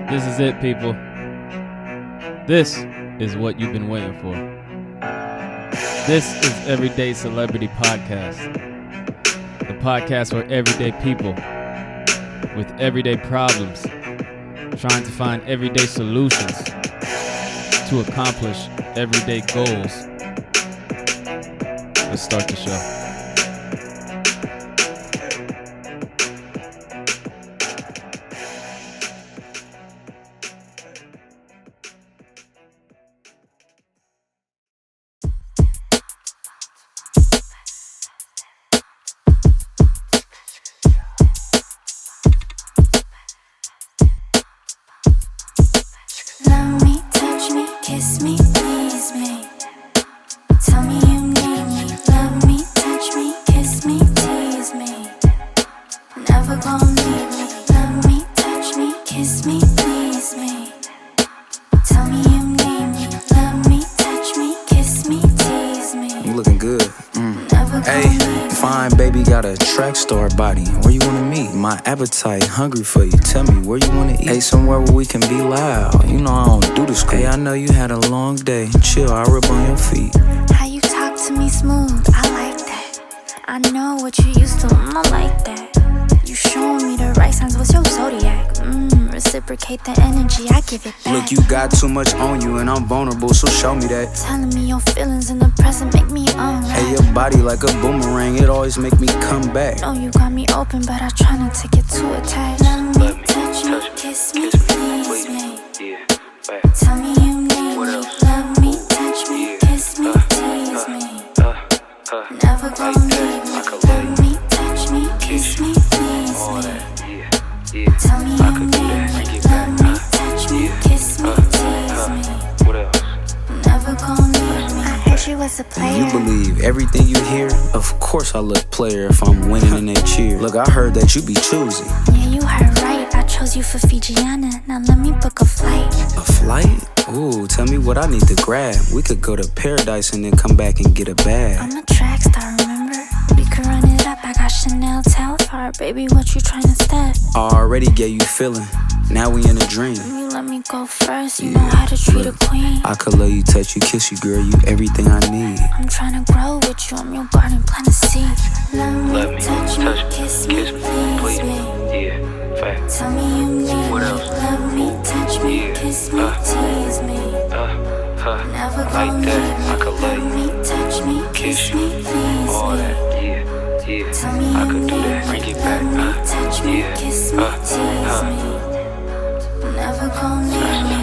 This is it, people. This is what you've been waiting for. This is Everyday Celebrity Podcast. The podcast for everyday people with everyday problems, trying to find everyday solutions to accomplish everyday goals. Let's start the show. Star body, where you wanna meet? My appetite, hungry for you. Tell me where you wanna eat. Hey, somewhere where we can be loud. You know I don't do this crap. Hey, I know you had a long day. Chill, I'll rub on your feet. How you talk to me smooth, I like that. I know what you used to, I like that. You showing me the right signs, what's your zodiac? Reciprocate the energy, I give it back. Look, you got too much on you and I'm vulnerable, so show me that. Telling me your feelings in the present make me unwrap. Hey, your body like a boomerang, it always make me come back. Know you got me open, but I try not to get too attached. Let me touch me, kiss me, please me. Tell me you need me, love me, touch me, kiss me, tease me. Never gonna leave me, love me, touch me, kiss me, please me. Tell me you need me, love me, touch me, kiss me, tease me. Never gonna leave me. I heard you was a player. You believe everything you hear? Of course I look player if I'm winning and they cheer. Look, I heard that you be choosy. Yeah, you heard right. I chose you for Fijiana. Now let me book a flight. A flight? Ooh, tell me what I need to grab. We could go to paradise and then come back and get a bag. I'm a track star, remember? We could run it up. I got Chanel Telfar. Baby, what you trying to step? I already gave you feeling. Now we in a dream. You let me go first. You know how to treat a queen. I could love you, touch you, kiss you, girl. You everything I need. I'm trying to grow with you. I'm your garden, plant a seed. Love me, touch me, kiss me, please me. Tell me you need me. Love me, touch me, kiss me, tease me. Never gonna leave me. Love me, touch me, kiss me, please me. Tell me you need me. Love me, touch me, kiss me, tease me. Never gonna leave me.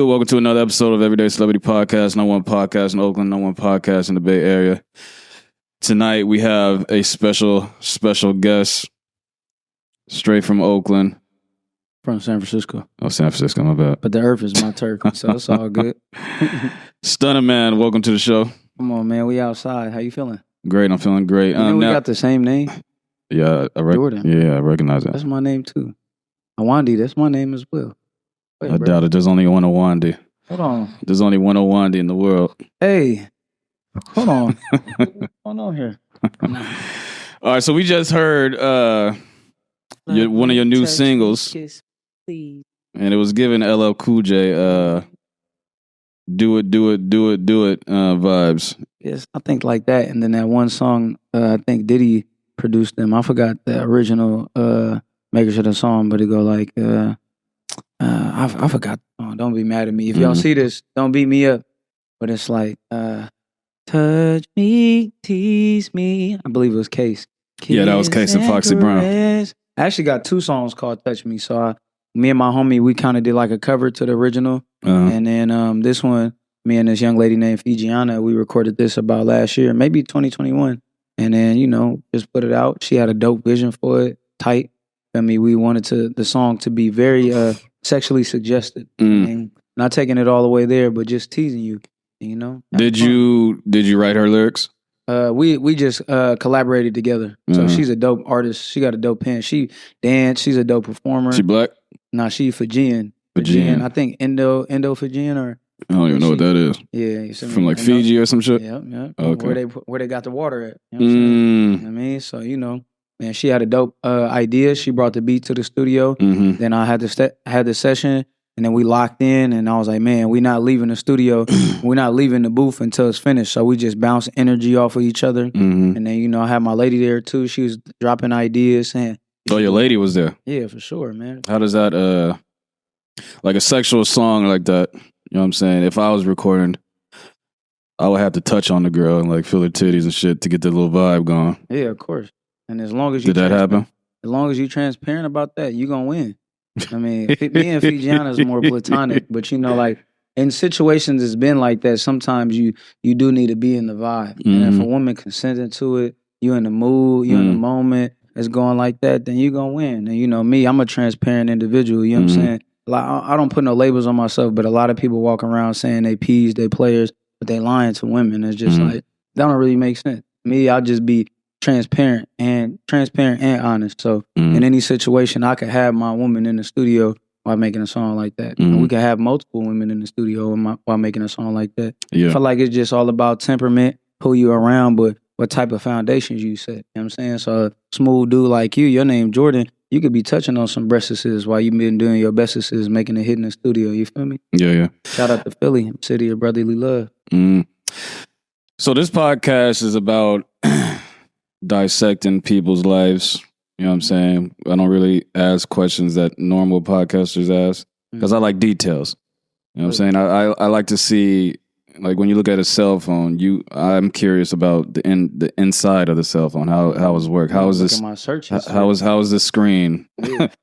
Welcome to another episode of Everyday Celebrity Podcast. No one podcast in Oakland, no one podcast in the Bay Area. Tonight we have a special special straight from Oakland. From San Francisco. Oh, San Francisco, my bad. But the earth is my turf, so it's all good. Stunna, man, welcome to the show. Come on, man. We outside. How you feeling? Great, I'm feeling great. We got the same name. Yeah, Jordan. Yeah, I recognize that. That's my name too. Awandi, that's my name as well. Wait, I doubt it. There's only one Awandi. Hold on. There's only one Awandi in the world. Hey, hold on. What's going on here? All right, so we just heard one of your new singles. Kiss, please. And it was giving LL Cool J do it vibes. Yes, I think like that. And then that one song, I think Diddy produced them. I forgot the original makers of the song, but it go like, I forgot. Oh, don't be mad at me. If y'all see this, don't beat me up. But it's like, touch me, tease me. I believe it was Case. Yeah, that was Case and Foxy Brown. I actually got two songs called Touch Me. So me and my homie, we kind of did like a cover to the original. And then this one, me and this young lady named Fijiana, we recorded this about last year, maybe 2021. And then, you know, just put it out. She had a dope vision for it, tight. I mean, we wanted the song to be very sexually suggested. And not taking it all the way there, but just teasing you. you know. Did you write her lyrics? We just collaborated together. So she's a dope artist. She got a dope pen. She dance. She's a dope performer. She black? Nah, she Fijian. I think Indo Fijian or. I don't even know what that is. Yeah, you see from like Fiji or some shit. Yeah. Okay. Where they got the water at? You know what I'm saying? I mean, so you know, man, she had a dope idea. She brought the beat to the studio. Then I had the session, and then we locked in. And I was like, man, we not leaving the studio. We're not leaving the booth until it's finished. So we just bounce energy off of each other. And then you know, I had my lady there too. She was dropping ideas. And oh, your lady was there. Yeah, for sure, man. How does that like a sexual song like that? You know what I'm saying? If I was recording, I would have to touch on the girl and like feel her titties and shit to get the little vibe going. Yeah, of course. And as long as you did that happen? As long as you're transparent about that, you gonna win. I mean, me and Fijiana is more platonic, but you know, like in situations it's been like that. Sometimes you do need to be in the vibe, and if a woman consenting to it, you in the mood, you in the moment, it's going like that, then you gonna win. And you know me, I'm a transparent individual. You know what I'm saying? Like, I don't put no labels on myself, but a lot of people walk around saying they P's, they players, but they lying to women. It's just like, that don't really make sense. Me, I'll just be transparent and honest. So in any situation, I could have my woman in the studio while making a song like that. And we could have multiple women in the studio while making a song like that. Yeah. I feel like it's just all about temperament, who you around, but what type of foundations you set. You know what I'm saying? So a smooth dude like you, your name Jordan, you could be touching on some breastises while you've been doing your bestesses, making a hit in the studio. You feel me? Yeah. Shout out to Philly, city of brotherly love. So this podcast is about dissecting people's lives. You know what I'm saying? I don't really ask questions that normal podcasters ask because I like details. You know what I'm saying? I like to see, like when you look at a cell phone, I'm curious about the inside of the cell phone. How it's work? How is this? How is this screen?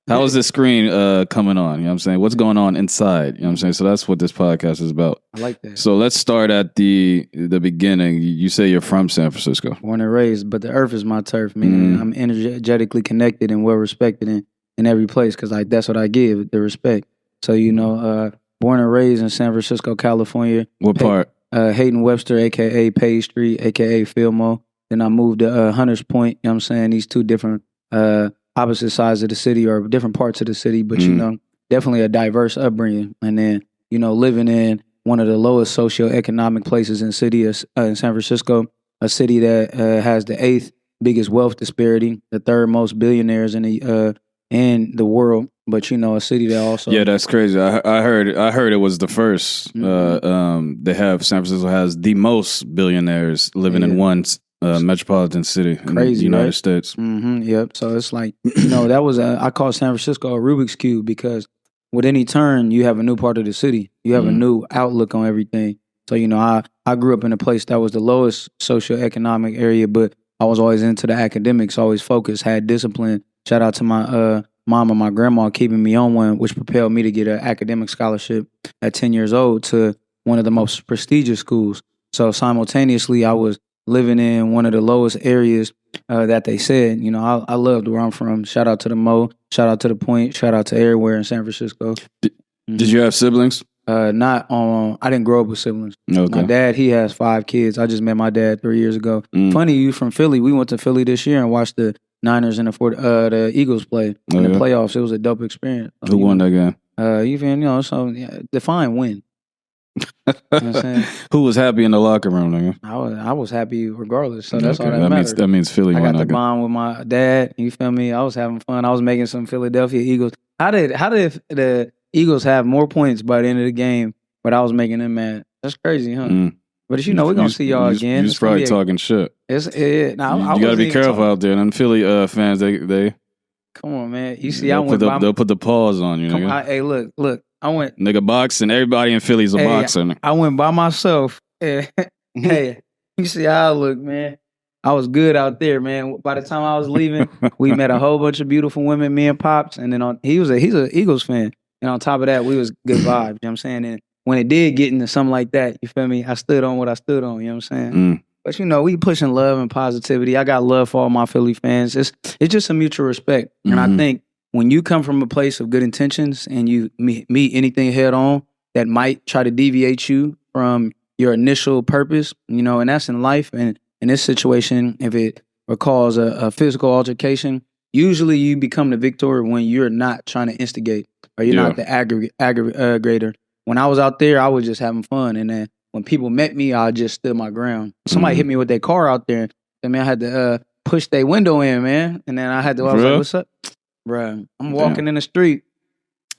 How is this screen coming on? You know what I'm saying? What's going on inside? You know what I'm saying? So that's what this podcast is about. I like that. So let's start at the beginning. You say you're from San Francisco. Born and raised, but the earth is my turf. Meaning I'm energetically connected and well respected in every place because like that's what I give, the respect. So you know. Born and raised in San Francisco, California. What part? Hayden Webster, a.k.a. Page Street, a.k.a. Fillmore. Then I moved to Hunters Point. You know what I'm saying? These two different opposite sides of the city or different parts of the city. But, you know, definitely a diverse upbringing. And then, you know, living in one of the lowest socioeconomic places in the city in San Francisco, a city that has the 8th biggest wealth disparity, the 3rd most billionaires in the world. But you know, a city that also that's crazy. I heard it was the first. They have San Francisco has the most billionaires living in one metropolitan city in the United States. Yep. So it's like you know that was I call San Francisco a Rubik's Cube because with any turn you have a new part of the city. You have a new outlook on everything. So you know, I grew up in a place that was the lowest socioeconomic area, but I was always into the academics, always focused, had discipline. Shout out to my mom and my grandma keeping me on one, which propelled me to get an academic scholarship at 10 years old to one of the most prestigious schools. So simultaneously, I was living in one of the lowest areas that they said. You know, I loved where I'm from. Shout out to the Mo, shout out to the Point, shout out to everywhere in San Francisco. Did you have siblings? I didn't grow up with siblings. Okay. My dad, he has 5 kids. I just met my dad 3 years ago. Funny, you from Philly. We went to Philly this year and watched the Niners and the Eagles play in the playoffs. It was a dope experience. Who won that game? Even, you know, so define win. You know what I'm saying? Who was happy in the locker room, nigga? I was happy regardless. So that's all that matters. That means Philly won. I got the bond with my dad. You feel me? I was having fun. I was making some Philadelphia Eagles. How did the Eagles have more points by the end of the game, but I was making them mad? That's crazy, huh? But you know, we're going to see y'all again. You're probably talking shit. You got to be careful out there. And Philly fans, they come on, man. You see, they'll put the paws on you, nigga. Hey, look. I went... Nigga, boxing. Everybody in Philly's a boxer. I went by myself. Hey, you see how I look, man. I was good out there, man. By the time I was leaving, we met a whole bunch of beautiful women, me and Pops. And then he's an Eagles fan. And on top of that, we was good vibes. You know what I'm saying? And when it did get into something like that, you feel me? I stood on what I stood on, you know what I'm saying? But you know, we pushing love and positivity. I got love for all my Philly fans. It's just a mutual respect. And I think when you come from a place of good intentions and you meet anything head on that might try to deviate you from your initial purpose, you know, and that's in life. And in this situation, if it recalls a physical altercation, usually you become the victor when you're not trying to instigate or you're not the aggravator. When I was out there, I was just having fun. And then when people met me, I just stood my ground. Somebody hit me with their car out there. I mean, I had to push their window in, man. And then I was like, what's up? Bruh, I'm walking in the street.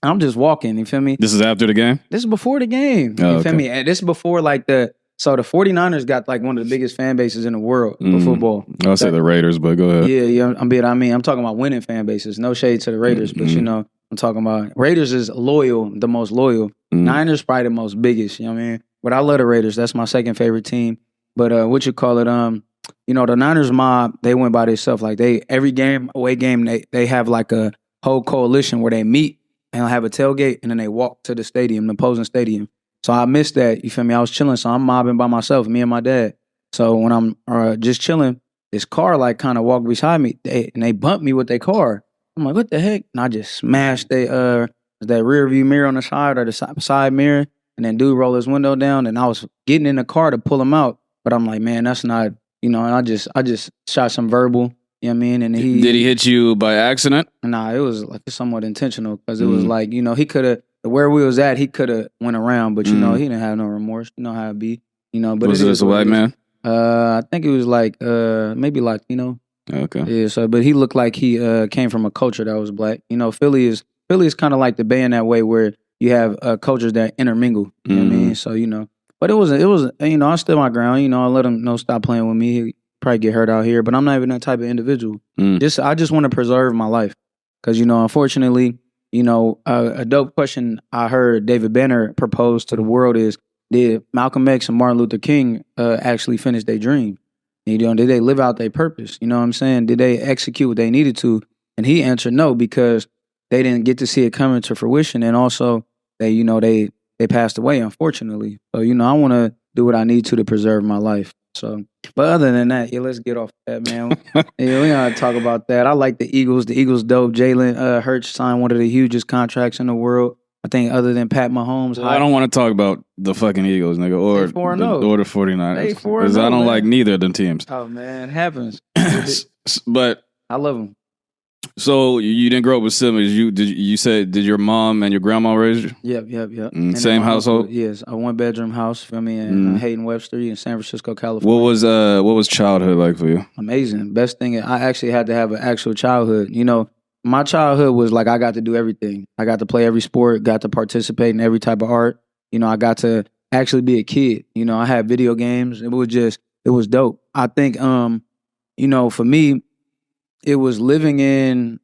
I'm just walking, you feel me? This is after the game? This is before the game, you feel me? And this is before like the 49ers got like one of the biggest fan bases in the world for football. I'll say the Raiders, but go ahead. Yeah, I'm talking about winning fan bases. No shade to the Raiders, but you know, I'm talking about Raiders is loyal, the most loyal. Niners probably the most biggest, you know what I mean? But I love the Raiders. That's my second favorite team. But you know, the Niners mob, they went by themselves. Like every game, away game, they have like a whole coalition where they meet and have a tailgate and then they walk to the stadium, the opposing stadium. So I missed that, you feel me? I was chilling, so I'm mobbing by myself, me and my dad. So when I'm just chilling, this car like kind of walked beside me and they bumped me with their car. I'm like, what the heck? And I just smashed that rear view mirror on the side or the side mirror, and then dude rolled his window down and I was getting in the car to pull him out. But I'm like, man, that's not, you know, and I just shot some verbal. You know what I mean? And did he hit you by accident? Nah, it was like somewhat intentional because it was like, you know, he could have, where we was at, he could have went around, but you know, he didn't have no remorse. You know how it be, you know. But was this a white man? I think it was like maybe Latino. Okay. Yeah. So, but he looked like he came from a culture that was black. You know, Philly is kind of like the Bay in that way where you have cultures that intermingle. You know what I mean? So you know, but it was you know, I stood my ground. You know, I let him know stop playing with me. He probably get hurt out here, but I'm not even that type of individual. I just want to preserve my life because you know, unfortunately, you know, a dope question I heard David Banner propose to the world is: did Malcolm X and Martin Luther King actually finish their dream? You know, did they live out their purpose? You know what I'm saying? Did they execute what they needed to? And he answered no, because they didn't get to see it coming to fruition, and also they passed away, unfortunately. So you know, I want to do what I need to preserve my life. So, but other than that, let's get off that, man. We gotta talk about that. I like the Eagles. The Eagles dope. Jalen Hurts signed one of the hugest contracts in the world. I think other than Pat Mahomes. Well, I don't want to talk about the fucking Eagles, nigga, or the 49ers. Because I don't like neither of them teams. Oh, man, it happens. But I love them. So you didn't grow up with siblings. You said, did your mom and your grandma raise you? Yep. Same household? Yes, a 1-bedroom house for me in Hayden Webster in San Francisco, California. What was childhood like for you? Amazing. Best thing, I actually had to have an actual childhood. You know, my childhood was like I got to do everything. I got to play every sport, got to participate in every type of art. You know, I got to actually be a kid. You know, I had video games. It was dope. I think, you know, for me, it was living in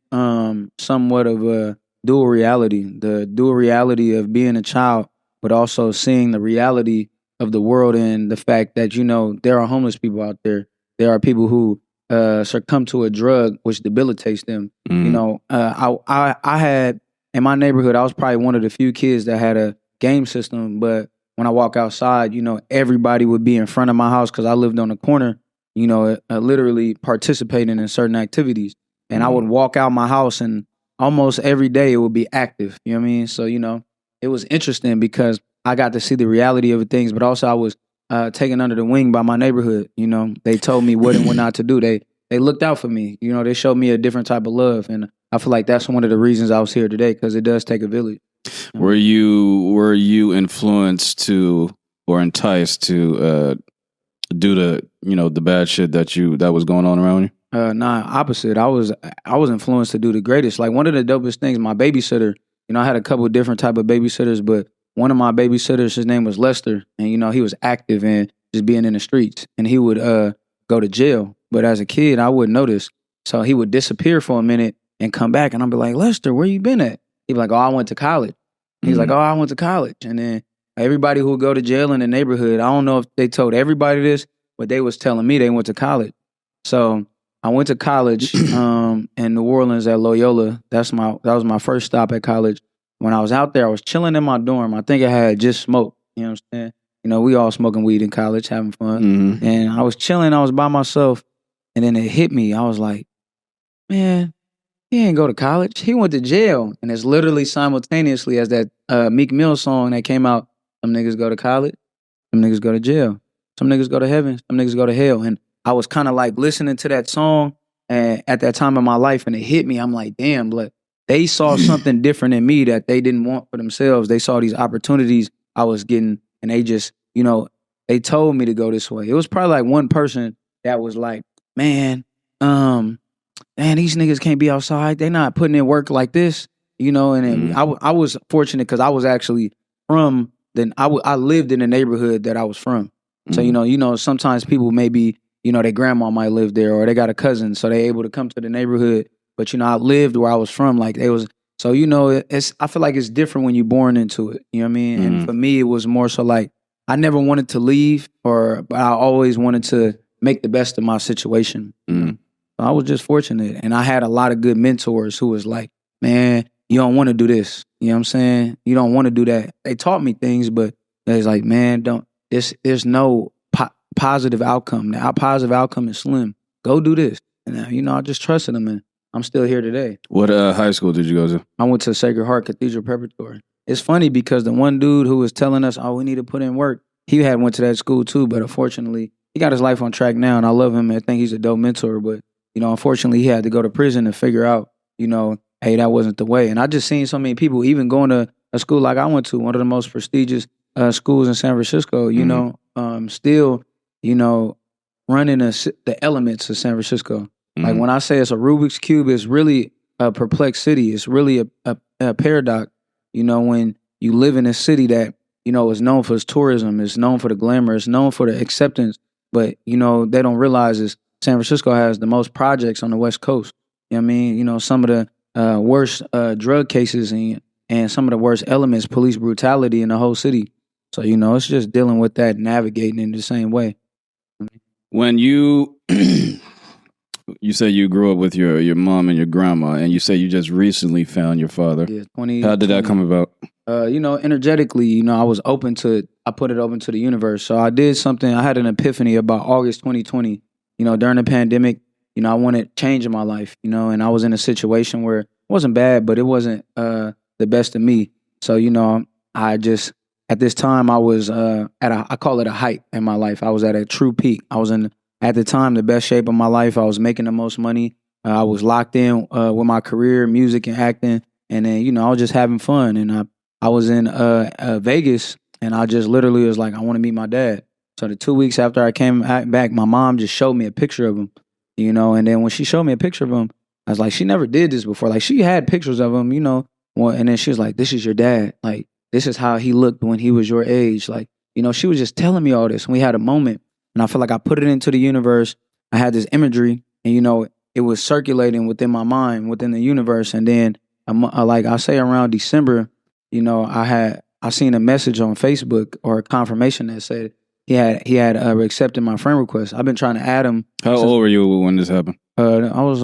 somewhat of a dual reality, the dual reality of being a child, but also seeing the reality of the world and the fact that, you know, there are homeless people out there. There are people who succumb to a drug which debilitates them. You know, I had, in my neighborhood, I was probably one of the few kids that had a game system, but when I walk outside, you know, everybody would be in front of my house because I lived on the corner, you know, literally participating in certain activities. And I would walk out my house and almost every day it would be active. You know what I mean? So, you know, it was interesting because I got to see the reality of things, but also I was taken under the wing by my neighborhood. You know, they told me what and what not to do. They looked out for me. You know, they showed me a different type of love. And I feel like that's one of the reasons I was here today, because it does take a village. Were you influenced to or enticed to do the bad shit that was going on around you? Nah, opposite. I was influenced to do the greatest. Like one of the dopest things, my babysitter, you know, I had a couple of different type of babysitters, but one of my babysitters, his name was Lester, and you know, he was active and just being in the streets, and he would go to jail. But as a kid, I wouldn't notice. So he would disappear for a minute and come back, and I'd be like, Lester, where you been at? He'd be like, oh, I went to college. He's like, oh, I went to college. And then everybody who would go to jail in the neighborhood, I don't know if they told everybody this, but they was telling me they went to college. So I went to college in New Orleans at Loyola. That was my first stop at college. When I was out there, I was chilling in my dorm. I think I had just smoked. You know what I'm saying? You know, we all smoking weed in college, having fun. And I was chilling. I was by myself. And then it hit me. I was like, man, he didn't go to college. He went to jail. And it's literally simultaneously as that Meek Mill song that came out, Some Niggas Go to College. Some niggas go to jail. Some niggas go to heaven. Some niggas go to hell. And I was kind of like listening to that song at that time in my life, and it hit me. I'm like, damn, but they saw something different in me that they didn't want for themselves. They saw these opportunities I was getting, and they just, they told me to go this way. It was probably like one person that was like, man, these niggas can't be outside. They not putting in work like this, and then I was fortunate because I was actually from, I lived in the neighborhood that I was from. So, sometimes people maybe, their grandma might live there or they got a cousin, so they able to come to the neighborhood. But, I lived where I was from. Like, they was, so, I feel like it's different when you're born into it. You know what I mean? And for me, it was more so like, I never wanted to leave, but I always wanted to make the best of my situation. So I was just fortunate. And I had a lot of good mentors who was like, man, you don't want to do this. You know what I'm saying? You don't want to do that. They taught me things, but they was like, man, there's no positive outcome. The positive outcome is slim. Go do this. And, I just trusted them, and I'm still here today. What high school did you go to? I went to Sacred Heart Cathedral Preparatory. It's funny because the one dude who was telling us, we need to put in work, he had went to that school too, but unfortunately, he got his life on track now, and I love him. I think he's a dope mentor, but, unfortunately, he had to go to prison to figure out, hey, that wasn't the way. And I just seen so many people, even going to a school like I went to, one of the most prestigious schools in San Francisco, still, running the elements of San Francisco. Like when I say it's a Rubik's Cube, it's really a perplexed city. It's really a paradox, when you live in a city that, is known for its tourism, it's known for the glamour, it's known for the acceptance, but, they don't realize is San Francisco has the most projects on the West Coast. You know what I mean? Some of the worst drug cases and some of the worst elements, police brutality in the whole city. So, it's just dealing with that, navigating in the same way. When you say you grew up with your mom and your grandma, and you say you just recently found your father. Yeah, How did that come about? Energetically, I was I put it open to the universe. So I did something, I had an epiphany about August 2020, during the pandemic. I wanted change in my life, and I was in a situation where it wasn't bad, but it wasn't the best of me. So, I just, at this time, I was I call it a height in my life. I was at a true peak. I was in, at the time, the best shape of my life. I was making the most money. I was locked in with my career, music and acting. And then, I was just having fun. And I was in Vegas, and I just literally was like, I want to meet my dad. So the 2 weeks after I came back, my mom just showed me a picture of him, and then when she showed me a picture of him, I was like, she never did this before. Like, she had pictures of him, and then she was like, this is your dad. Like, this is how he looked when he was your age. Like, she was just telling me all this, and we had a moment, and I feel like I put it into the universe. I had this imagery, and, it was circulating within my mind, within the universe. And then, like I say around December, I seen a message on Facebook or a confirmation that said he had accepted my friend request. I've been trying to add him. How old were you when this happened? I was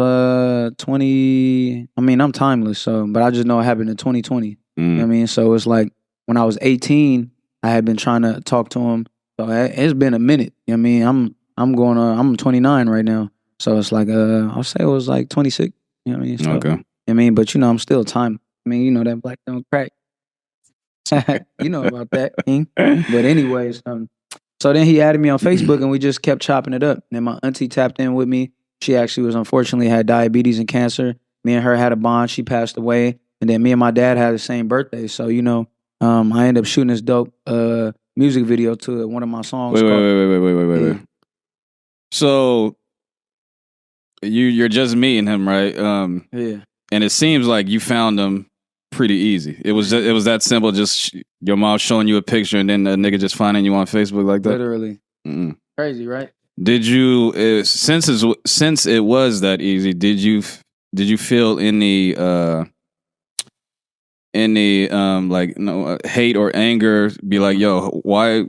20. I mean, I'm timeless, but I just know it happened in 2020. You know what I mean? So it's like when I was 18, I had been trying to talk to him. So it's been a minute. You know what I mean? I'm 29 right now. So it's like I'll say it was like 26. You know what I mean? So, Okay. I mean, but I'm still time. I mean, that black don't crack. You know about that, King. But anyways, so then he added me on Facebook, and we just kept chopping it up. And then my auntie tapped in with me. She actually unfortunately had diabetes and cancer. Me and her had a bond. She passed away. And then me and my dad had the same birthday. So, I ended up shooting this dope music video to one of my songs. Wait. So you're just meeting him, right? Yeah. And it seems like you found him pretty easy. It was that simple. Just your mom showing you a picture, and then a nigga just finding you on Facebook like that. Literally. Crazy, right? Did you since it was that easy? Did you feel any hate or anger? Be like, yo, why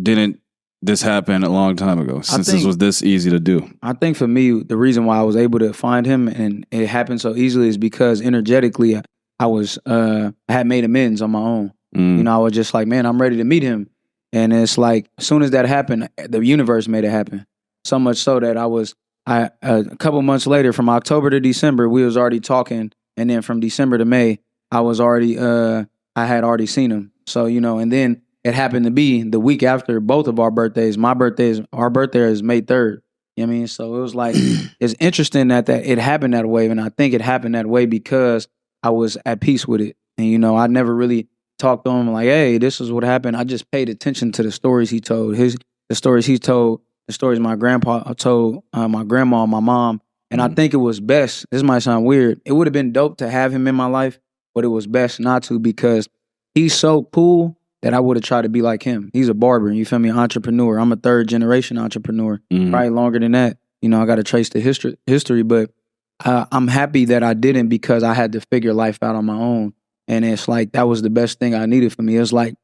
didn't this happen a long time ago? Since this was this easy to do. I think for me, the reason why I was able to find him and it happened so easily is because energetically, I had made amends on my own. I was just like, man, I'm ready to meet him. And it's like, as soon as that happened, the universe made it happen. So much so that a couple months later, from October to December, we was already talking. And then from December to May, I had already seen him. So, and then it happened to be the week after both of our birthdays. Our birthday is May 3rd. You know what I mean? So it was like, it's interesting that it happened that way. And I think it happened that way because I was at peace with it. And, you know, I never really talked to him like, hey, this is what happened. I just paid attention to the stories he told, the stories my grandpa told, my grandma, my mom. And I think it was best, this might sound weird, it would have been dope to have him in my life, but it was best not to because he's so cool that I would have tried to be like him. He's a barber, you feel me, entrepreneur. I'm a 3rd generation entrepreneur, probably longer than that. You know, I got to trace the history, but I'm happy that I didn't because I had to figure life out on my own. And it's like, that was the best thing I needed for me. It's like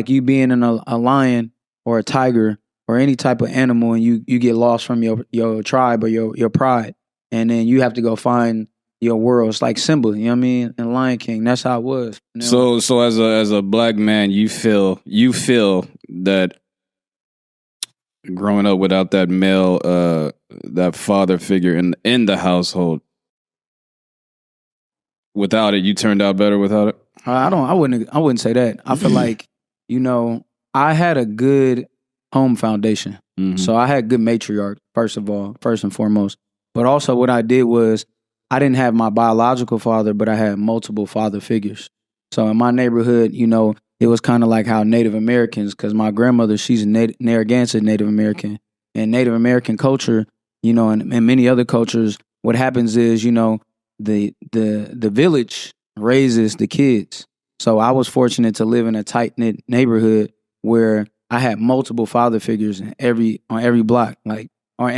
you being in a lion or a tiger or any type of animal and you get lost from your tribe or your pride. And then you have to go find your world. It's like Simba, you know what I mean? And Lion King, that's how it was. You know? So as a black man, you feel that growing up without that male, that father figure in the household, without it, you turned out better without it? I wouldn't say that. I feel like, you know, I had a good home foundation. So I had good matriarch, first and foremost. But also what I did was I didn't have my biological father, but I had multiple father figures. So in my neighborhood, you know, it was kind of like how Native Americans, because my grandmother, she's a Narragansett Native American. And Native American culture, you know, and many other cultures, what happens is, you know, the village raises the kids. So I was fortunate to live in a tight-knit neighborhood where I had multiple father figures on every block, like on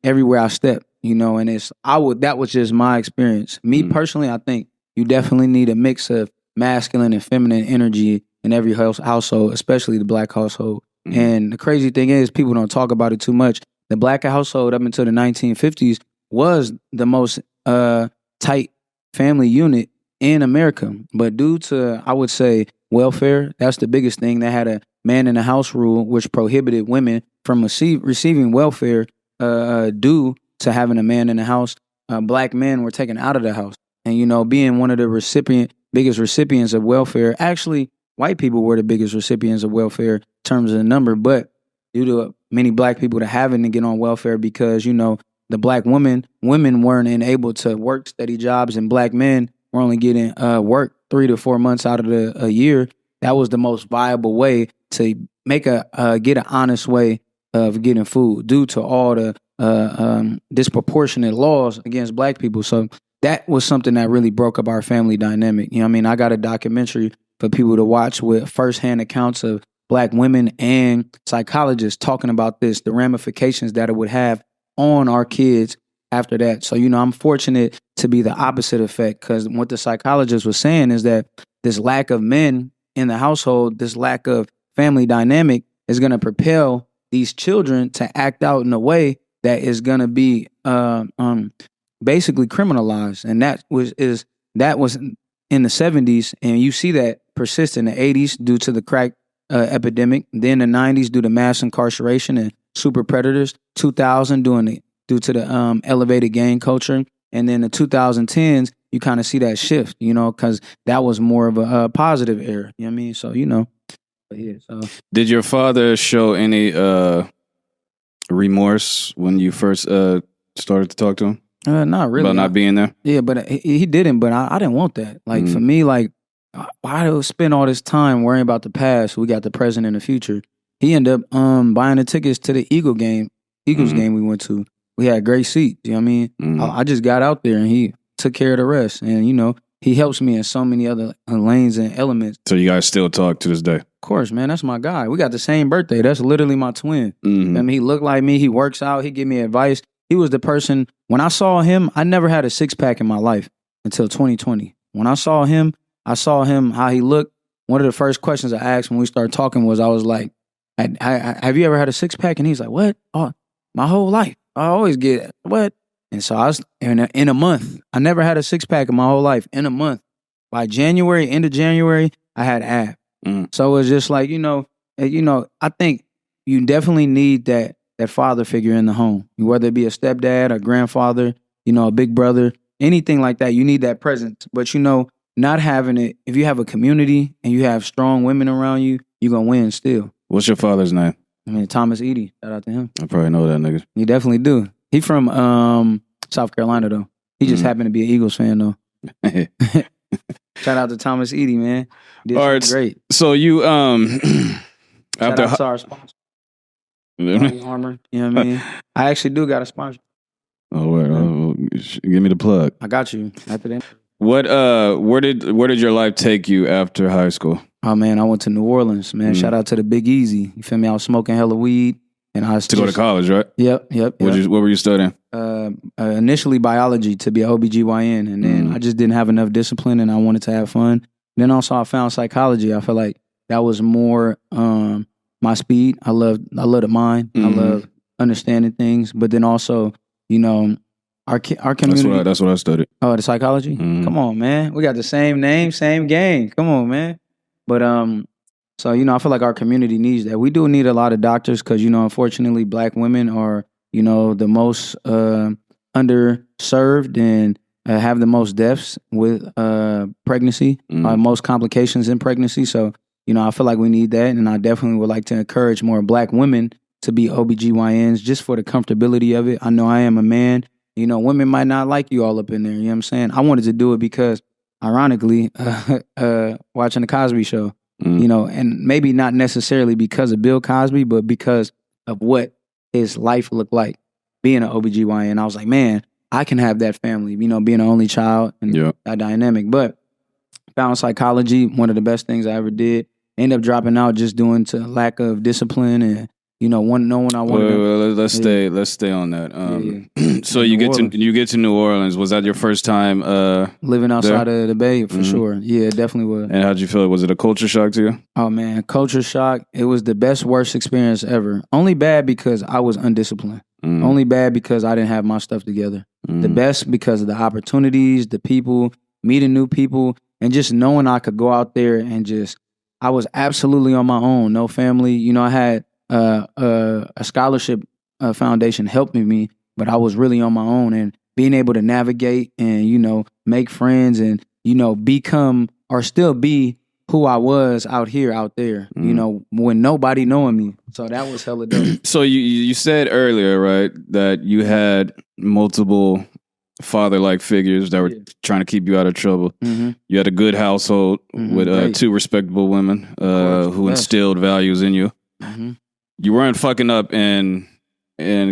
everywhere I stepped, you know, and that was just my experience. Me personally, I think you definitely need a mix of masculine and feminine energy in every household, especially the black household. And the crazy thing is, people don't talk about it too much. The black household up until the 1950s was the most tight family unit in America. But due to, I would say, welfare, that's the biggest thing. They had a man in the house rule, which prohibited women from receiving welfare due to having a man in the house. Black men were taken out of the house. And, you know, being one of the biggest recipients of welfare, actually, white people were the biggest recipients of welfare in terms of the number, but due to many black people having to get on welfare because, you know, the black women weren't able to work steady jobs and black men were only getting work 3 to 4 months out of a year. That was the most viable way to get an honest way of getting food due to all the disproportionate laws against black people. So that was something that really broke up our family dynamic. You know what I mean? I got a documentary for people to watch with firsthand accounts of black women and psychologists talking about this, the ramifications that it would have on our kids after that. So, you know, I'm fortunate to be the opposite effect because what the psychologist was saying is that this lack of men in the household, this lack of family dynamic is going to propel these children to act out in a way that is going to be basically criminalized. And that was in the 70s, and you see that persist in the 80s due to the crack epidemic, then the 90s due to mass incarceration and super predators, 2000 due to the elevated gang culture, and then the 2010s, you kind of see that shift, you know, because that was more of a positive era, you know what I mean? So, you know, yeah. So. Did your father show any remorse when you first started to talk to him? Not really. About not being there? Yeah, but he didn't, but I didn't want that. Like, for me, like, why do I spend all this time worrying about the past? We got the present and the future. He ended up buying the tickets to the Eagles game we went to. We had great seats, you know what I mean? I just got out there and he took care of the rest. And, you know, he helps me in so many other lanes and elements. So you guys still talk to this day? Of course, man. That's my guy. We got the same birthday. That's literally my twin. I mean, he looked like me. He works out. He give me advice. He was the person, when I saw him, I never had a six-pack in my life until 2020. When I saw him, how he looked. One of the first questions I asked when we started talking was, I was like, have you ever had a six-pack? And he's like, what? Oh, my whole life. I always get it. What? And so I was, in a month, I never had a six-pack in my whole life. In a month. By end of January, I had ab. So it's just like, you know, I think you definitely need that father figure in the home, whether it be a stepdad, a grandfather, you know, a big brother, anything like that. You need that presence. But, you know, not having it, if you have a community and you have strong women around you, you're going to win still. What's your father's name? I mean, Thomas Edie. Shout out to him. I probably know that nigga. You definitely do. He from South Carolina, though. He just happened to be an Eagles fan, though. Shout out to Thomas Edie, man. Did All right, great. So you Shout out to our sponsor, Body Armor. You know what I mean? I actually do got a sponsor. Oh, word. Oh, give me the plug. I got you after that. What where did your life take you after high school? Oh man, I went to New Orleans, man. Shout out to the Big Easy. You feel me? I was smoking hella weed, and I was to go to college, right? Yep. What were you studying? Initially biology to be an OBGYN, and then I just didn't have enough discipline, and I wanted to have fun. Then also I found psychology. I feel like that was more my speed. I love the mind. I love understanding things, but then also, you know, our community. That's what I studied. Oh, the psychology. Come on, man. We got the same name, same gang. Come on, man. But so you know, I feel like our community needs that. We do need a lot of doctors because, you know, unfortunately, Black women are, you know, the most underserved and have the most deaths with pregnancy, most complications in pregnancy. So, you know, I feel like we need that, and I definitely would like to encourage more Black women to be OBGYNs just for the comfortability of it. I know I am a man. You know, women might not like you all up in there. You know what I'm saying? I wanted to do it because, ironically, watching the Cosby Show, you know, and maybe not necessarily because of Bill Cosby, but because of what his life looked like being an OBGYN. I was like, man, I can have that family, you know, being an only child and that dynamic. But found psychology, one of the best things I ever did. Ended up dropping out just due to lack of discipline and, you know, knowing I wanted. Let's stay on that. So you get to New Orleans. Was that your first time living outside of the Bay? For sure. Yeah, it definitely was. And how'd you feel? Was it a culture shock to you? Oh man, culture shock. It was the best, worst experience ever. Only bad because I was undisciplined. Only bad because I didn't have my stuff together. The best because of the opportunities, the people, meeting new people, and just knowing I could go out there and I was absolutely on my own. No family. You know, I had a scholarship foundation helping me, but I was really on my own, and being able to navigate and, you know, make friends and, you know, become or still be who I was out there, you know, when nobody knowing me. So that was hella dope. So you said earlier, right, that you had multiple father-like figures that were trying to keep you out of trouble. You had a good household with two respectable women who instilled values in you. You weren't fucking up in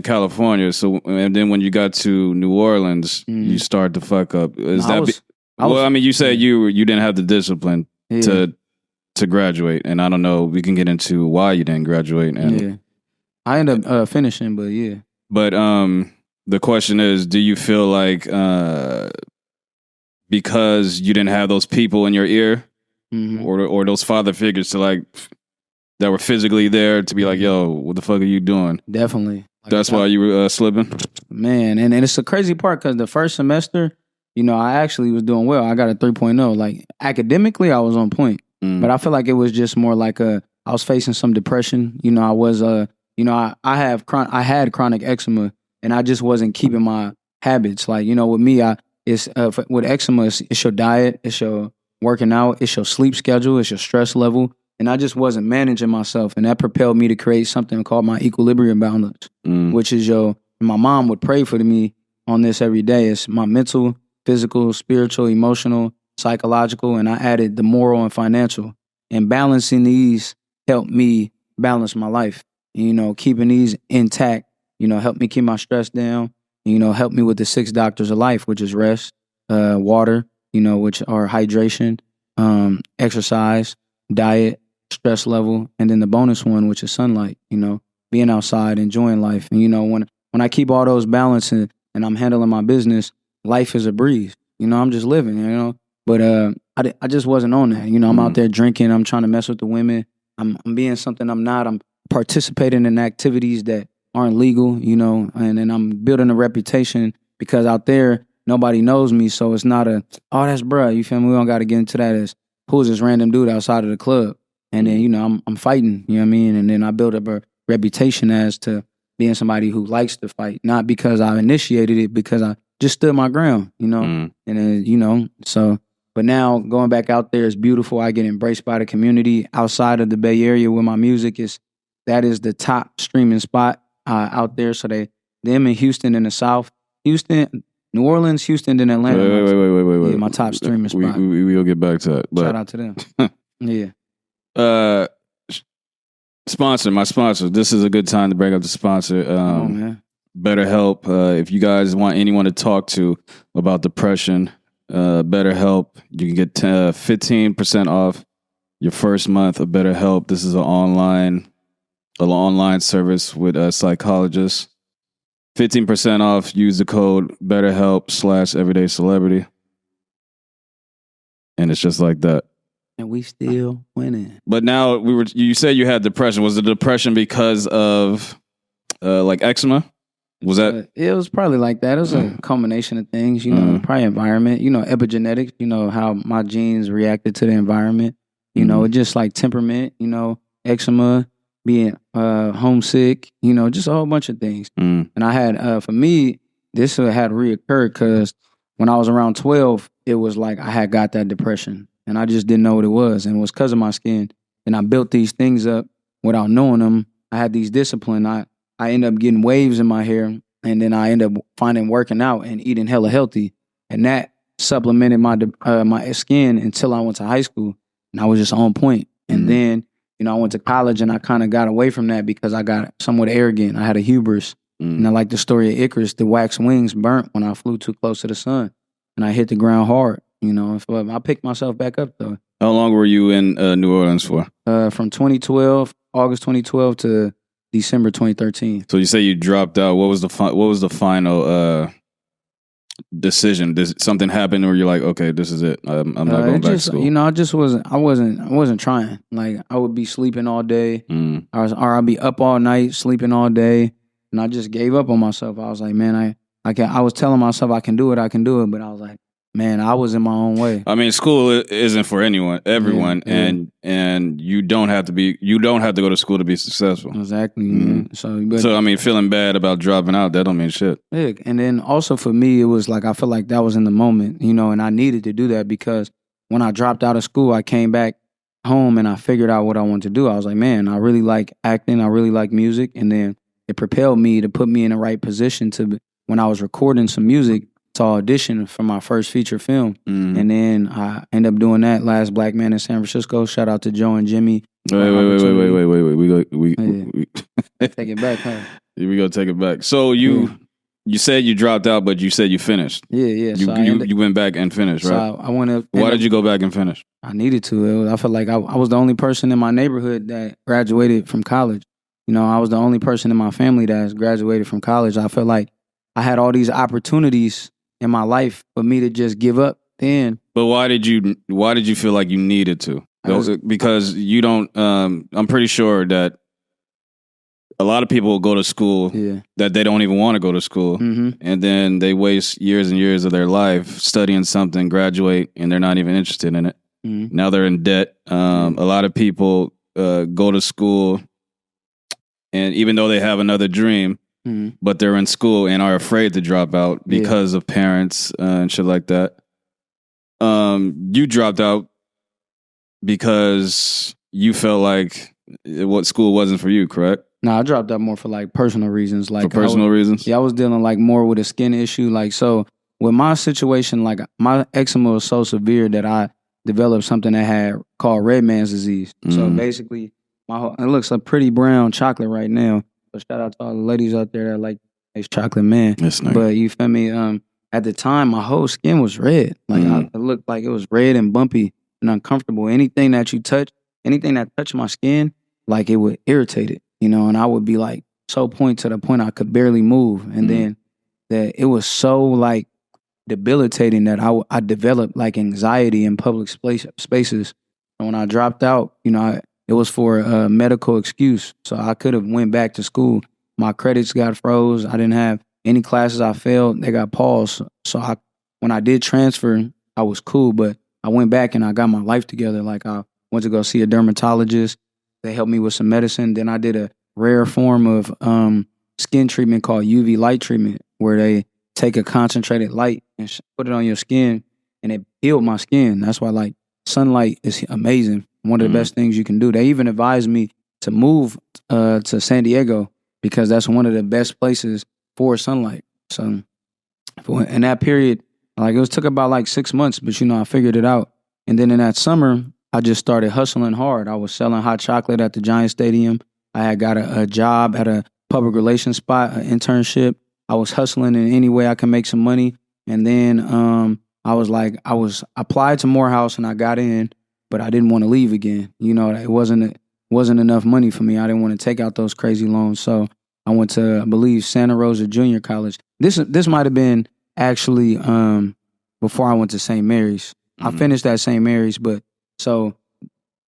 California, so and then when you got to New Orleans, you started to fuck up. I mean, you said you didn't have the discipline to graduate, and I don't know. We can get into why you didn't graduate. And I ended up finishing, but yeah. But the question is, do you feel like because you didn't have those people in your ear, or those father figures to like that were physically there to be like, yo, what the fuck are you doing? Definitely. That's why you were slipping? Man, and it's a crazy part because the first semester, you know, I actually was doing well. I got a 3.0. Like, academically, I was on point. But I feel like it was just more like I was facing some depression. You know, I was, you know, I had chronic eczema, and I just wasn't keeping my habits. Like, you know, with me, with eczema, it's your diet, it's your working out, it's your sleep schedule, it's your stress level. And I just wasn't managing myself. And that propelled me to create something called my equilibrium balance, which is my mom would pray for me on this every day. It's my mental, physical, spiritual, emotional, psychological, and I added the moral and financial. And balancing these helped me balance my life. You know, keeping these intact, you know, helped me keep my stress down. You know, helped me with the 6 doctors of life, which is rest, water, you know, which are hydration, exercise, diet, stress level, and then the bonus one, which is sunlight, you know, being outside, enjoying life. And, you know, when I keep all those balanced and I'm handling my business, life is a breeze. You know, I'm just living, you know. But I just wasn't on that. You know, I'm out there drinking. I'm trying to mess with the women. I'm being something I'm not. I'm participating in activities that aren't legal, you know, and then I'm building a reputation because out there, nobody knows me. So it's not oh, that's bruh, you feel me? We don't got to get into that as who's this random dude outside of the club. And then, you know, I'm fighting, you know what I mean? And then I build up a reputation as to being somebody who likes to fight, not because I initiated it, because I just stood my ground, you know? And then, you know, so But now going back out there is beautiful. I get embraced by the community outside of the Bay Area where my music is. That is the top streaming spot out there. So them in Houston in the South, Houston, New Orleans, Houston, then Atlanta. Wait. Yeah, my top streaming spot. We'll get back to that. But, shout out to them. Yeah. My sponsor. This is a good time to bring up the sponsor. Man. BetterHelp. If you guys want anyone to talk to about depression, BetterHelp, you can get 15% off your first month of BetterHelp. This is an online service with a psychologist. 15% off. Use the code BetterHelp/EverydayCelebrity, and it's just like that. And we still winning. But now you said you had depression. Was the depression because of like eczema? Was that? It was probably like that. It was a combination of things, probably environment, epigenetics, how my genes reacted to the environment, just like temperament, eczema, being homesick, just a whole bunch of things. And I had, for me, this had reoccurred because when I was around 12, it was like I had got that depression and I just didn't know what it was. And it was because of my skin. And I built these things up without knowing them. I had these discipline. I ended up getting waves in my hair, and then I ended up finding working out and eating hella healthy. And that supplemented my skin until I went to high school, and I was just on point. And then, I went to college, and I kind of got away from that because I got somewhat arrogant. I had a hubris. And I like the story of Icarus, the wax wings burnt when I flew too close to the sun, and I hit the ground hard. I picked myself back up, though. How long were you in New Orleans for? From 2012, August 2012 to December 2013. So you say you dropped out. What was the final decision? Did something happen where you're like, okay, this is it. I'm not going back to school. I wasn't trying. Like I would be sleeping all day, or I'd be up all night sleeping all day, and I just gave up on myself. I was like, man, I was telling myself I can do it, but I was like, man, I was in my own way. I mean, school isn't for everyone, and you don't have to go to school to be successful. Exactly. So I mean, feeling bad about dropping out, that don't mean shit. Yeah. And then also for me, it was like I feel like that was in the moment, and I needed to do that because when I dropped out of school, I came back home and I figured out what I wanted to do. I was like, man, I really like acting, I really like music, and then it propelled me to put me in the right position to when I was recording some music to audition for my first feature film. And then I ended up doing that, Last Black Man in San Francisco. Shout out to Joe and Jimmy. Wait. We take it back, huh? We go take it back. So you said you dropped out, but you said you finished. Yeah. You went back and finished, right? So I went up. Why did you go back and finish? I needed to. I felt like I was the only person in my neighborhood that graduated from college. I was the only person in my family that has graduated from college. I felt like I had all these opportunities in my life for me to just give up then. But why did you feel like you needed to? Because you don't, I'm pretty sure that a lot of people go to school that they don't even want to go to school. And then they waste years and years of their life studying something, graduate, and they're not even interested in it. Now they're in debt. A lot of people go to school, and even though they have another dream, but they're in school and are afraid to drop out because of parents and shit like that. You dropped out because you felt like what school wasn't for you, correct? No, I dropped out more for like personal reasons. Like for personal reasons? Yeah, I was dealing like more with a skin issue. Like, so with my situation, like my eczema was so severe that I developed something that had called red man's disease. So basically, it looks like pretty brown chocolate right now. So shout out to all the ladies out there that like nice chocolate man. That's nice. But you feel me? At the time, my whole skin was red. Like it looked like it was red and bumpy and uncomfortable. Anything that touched my skin, like it would irritate it, and I would be like so to the point I could barely move. And then that it was so like debilitating that I developed like anxiety in public spaces. And when I dropped out, it was for a medical excuse. So I could have went back to school. My credits got froze. I didn't have any classes I failed. They got paused. So when I did transfer, I was cool. But I went back and I got my life together. Like I went to go see a dermatologist. They helped me with some medicine. Then I did a rare form of skin treatment called UV light treatment, where they take a concentrated light and put it on your skin. and it healed my skin. That's why like sunlight is amazing. One of the best things you can do. They even advised me to move to San Diego because that's one of the best places for sunlight. So in that period, like took about like 6 months, but I figured it out. And then in that summer, I just started hustling hard. I was selling hot chocolate at the Giant Stadium. I had got a job at a public relations spot, an internship. I was hustling in any way I can make some money. And then I was applied to Morehouse and I got in, but I didn't want to leave again. It wasn't enough money for me. I didn't want to take out those crazy loans. So I went to, I believe, Santa Rosa Junior College. This might have been actually before I went to St. Mary's. I finished at St. Mary's, but so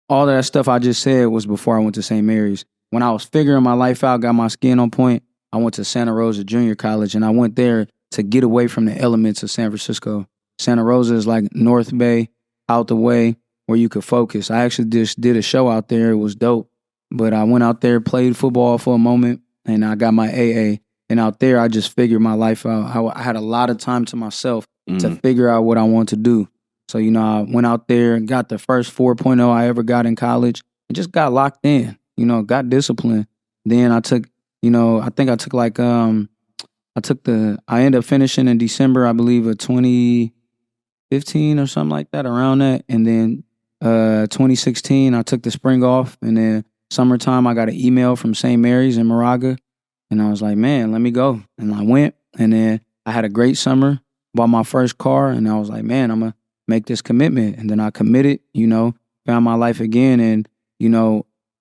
all that stuff I just said was before I went to St. Mary's. When I was figuring my life out, got my skin on point, I went to Santa Rosa Junior College, and I went there to get away from the elements of San Francisco. Santa Rosa is like North Bay, out the way, where you could focus. I actually just did a show out there. It was dope. But I went out there, played football for a moment, and I got my AA. And out there, I just figured my life out. I had a lot of time to myself to figure out what I want to do. So, I went out there and got the first 4.0 I ever got in college and just got locked in, got disciplined. Then I took, I think I took like, I ended up finishing in December, I believe, of 2015 or something like that, around that. And then 2016, I took the spring off. And then summertime, I got an email from St. Mary's in Moraga. And I was like, man, let me go. And I went. And then I had a great summer, bought my first car. And I was like, man, I'm going to make this commitment. And then I committed, found my life again. And,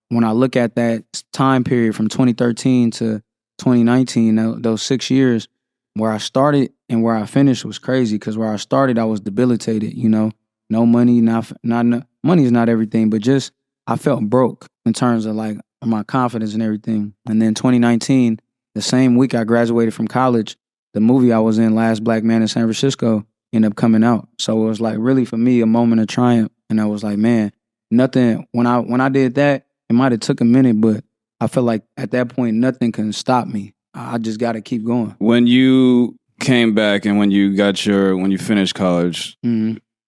when I look at that time period from 2013 to 2019, those 6 years, where I started and where I finished was crazy. Because where I started, I was debilitated, no money, money is not everything, but just I felt broke in terms of like my confidence and everything. And then 2019, the same week I graduated from college, the movie I was in, Last Black Man in San Francisco, ended up coming out. So it was like really for me a moment of triumph. And I was like, man, nothing, when I did that, it might have took a minute, but I felt like at that point, nothing can stop me. I just got to keep going. When you came back and when you finished college,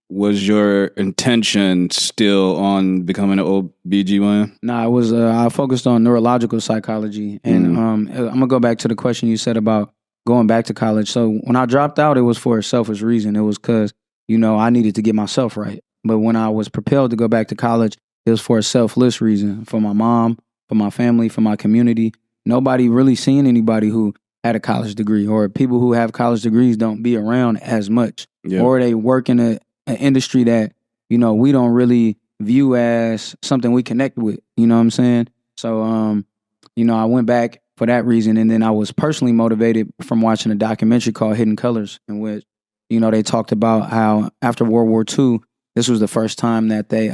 was your intention still on becoming an OBGYN? Nah, it was, I focused on neurological psychology. And I'm going to go back to the question you said about going back to college. So when I dropped out, it was for a selfish reason. It was because, I needed to get myself right. But when I was propelled to go back to college, it was for a selfless reason, for my mom, for my family, for my community. Nobody really seen anybody who had a college degree, or people who have college degrees don't be around as much. Yeah. Or they work in an industry that, we don't really view as something we connect with. You know what I'm saying? So, I went back for that reason. And then I was personally motivated from watching a documentary called Hidden Colors, in which, they talked about how after World War II, this was the first time that they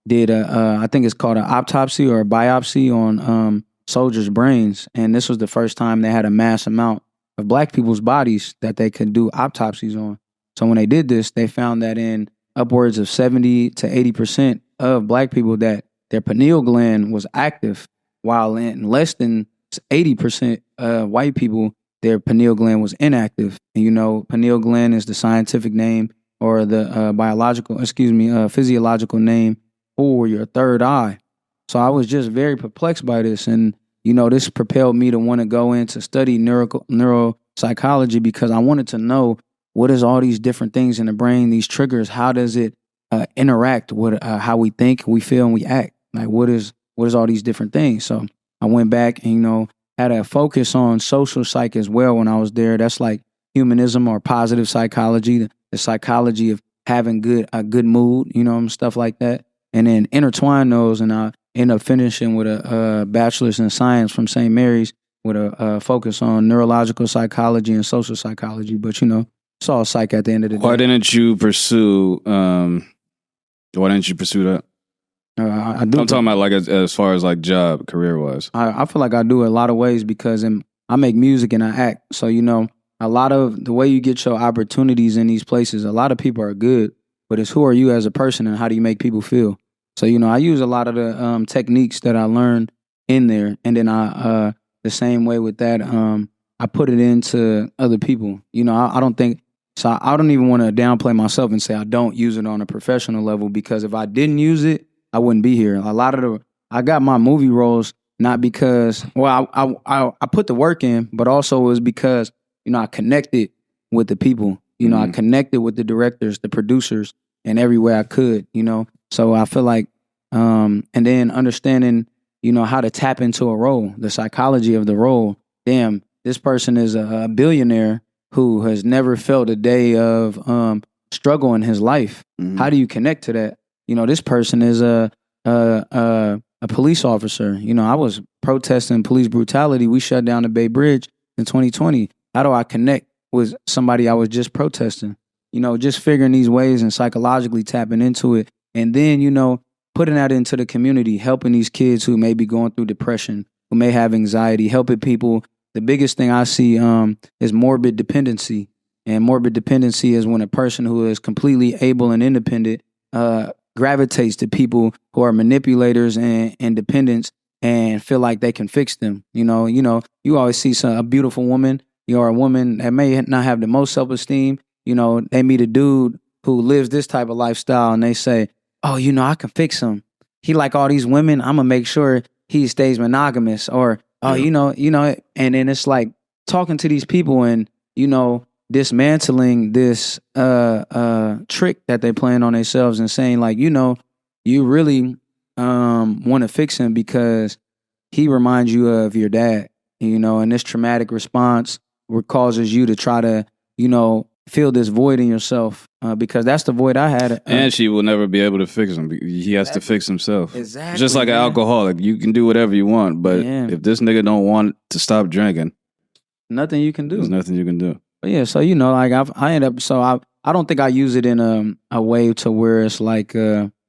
did I think it's called an autopsy or a biopsy on soldiers' brains. And this was the first time they had a mass amount of Black people's bodies that they could do autopsies on. So when they did this, they found that in upwards of 70 to 80% of Black people that their pineal gland was active, while in less than 80% of white people, their pineal gland was inactive. And pineal gland is the scientific name or the physiological name for your third eye. So I was just very perplexed by this. And, this propelled me to want to go in to study neuropsychology, because I wanted to know, what is all these different things in the brain, these triggers, how does it interact with how we think, we feel, and we act? Like, what is all these different things? So I went back and, had a focus on social psych as well when I was there. That's like humanism or positive psychology, the psychology of having a good mood, stuff like that. And then intertwine those, and I ended up finishing with a bachelor's in science from St. Mary's with a focus on neurological psychology and social psychology. But, it's all psych at the end of the day. Why didn't you pursue that? I do. I'm talking about like as far as like job, career-wise. I feel like I do it a lot of ways, because I make music and I act. So, a lot of the way you get your opportunities in these places, a lot of people are good, but it's who are you as a person and how do you make people feel? So, I use a lot of the techniques that I learned in there. And then the same way with that, I put it into other people. I don't think So I don't even want to downplay myself and say I don't use it on a professional level, because if I didn't use it, I wouldn't be here. I got my movie roles not because, I put the work in, but also it was because, I connected with the people. I connected with the directors, the producers, in every way I could, So I feel like, and then understanding, how to tap into a role, the psychology of the role. Damn, this person is a billionaire who has never felt a day of struggle in his life. Mhm. How do you connect to that? This person is a police officer. I was protesting police brutality. We shut down the Bay Bridge in 2020. How do I connect with somebody I was just protesting? Just figuring these ways and psychologically tapping into it. And then, putting that into the community, helping these kids who may be going through depression, who may have anxiety, helping people. The biggest thing I see is morbid dependency. And morbid dependency is when a person who is completely able and independent gravitates to people who are manipulators and dependents and feel like they can fix them. You always see a beautiful woman, or a woman that may not have the most self-esteem. They meet a dude who lives this type of lifestyle and they say, oh, I can fix him. He like all these women. I'm gonna make sure he stays monogamous. Or, and then it's like talking to these people and, dismantling this trick that they playing on themselves and saying like, you really want to fix him because he reminds you of your dad, and this traumatic response causes you to try to, fill this void in yourself because that's the void I had. And she will never be able to fix him. He has to fix himself. Exactly. Just like an alcoholic. You can do whatever you want, but if this nigga don't want to stop drinking, nothing you can do. There's nothing you can do. But yeah, so like I end up, so I don't think I use it in a way to where it's like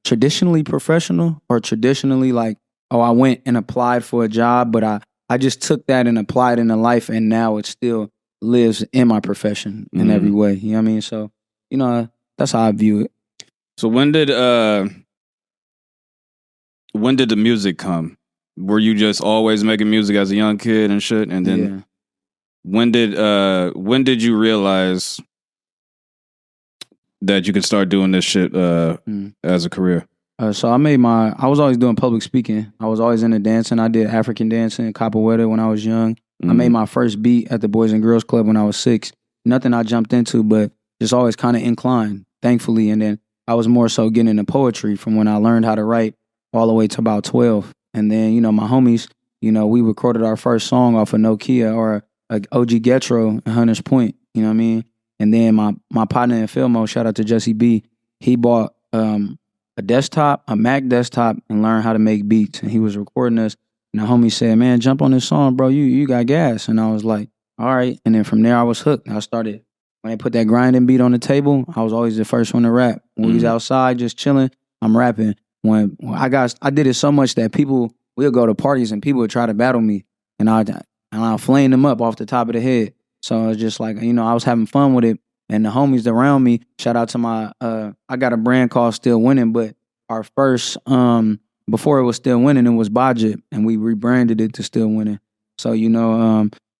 traditionally professional or traditionally like, oh, I went and applied for a job, but I just took that and applied it in life, and now it still lives in my profession in every way. You know what I mean? So, that's how I view it. So when did the music come? Were you just always making music as a young kid and shit? And then when did you realize that you could start doing this shit as a career? So I was always doing public speaking. I was always into dancing. I did African dancing, capoeira when I was young. I made my first beat at the Boys and Girls Club when I was 6. Nothing I jumped into, but just always kind of inclined, thankfully. And then I was more so getting into poetry from when I learned how to write all the way to about 12. And then, my homies, we recorded our first song off of Nokia or a OBGYN in Hunters Point, you know what I mean? And then my partner in Filmo, shout out to Jesse B, he bought a desktop, a Mac desktop, and learned how to make beats. And he was recording us. And the homie said, man, jump on this song, bro. You got gas. And I was like, all right. And then from there, I was hooked. I started, when they put that grinding beat on the table, I was always the first one to rap. When we was outside just chilling, I'm rapping. When I did it so much that we'll go to parties and people would try to battle me. And I'll flame them up off the top of the head. So it was just like, I was having fun with it. And the homies around me, shout out to my, I got a brand called Still Winning, but our first, before it was Still Winning, it was Budget, and we rebranded it to Still Winning. So,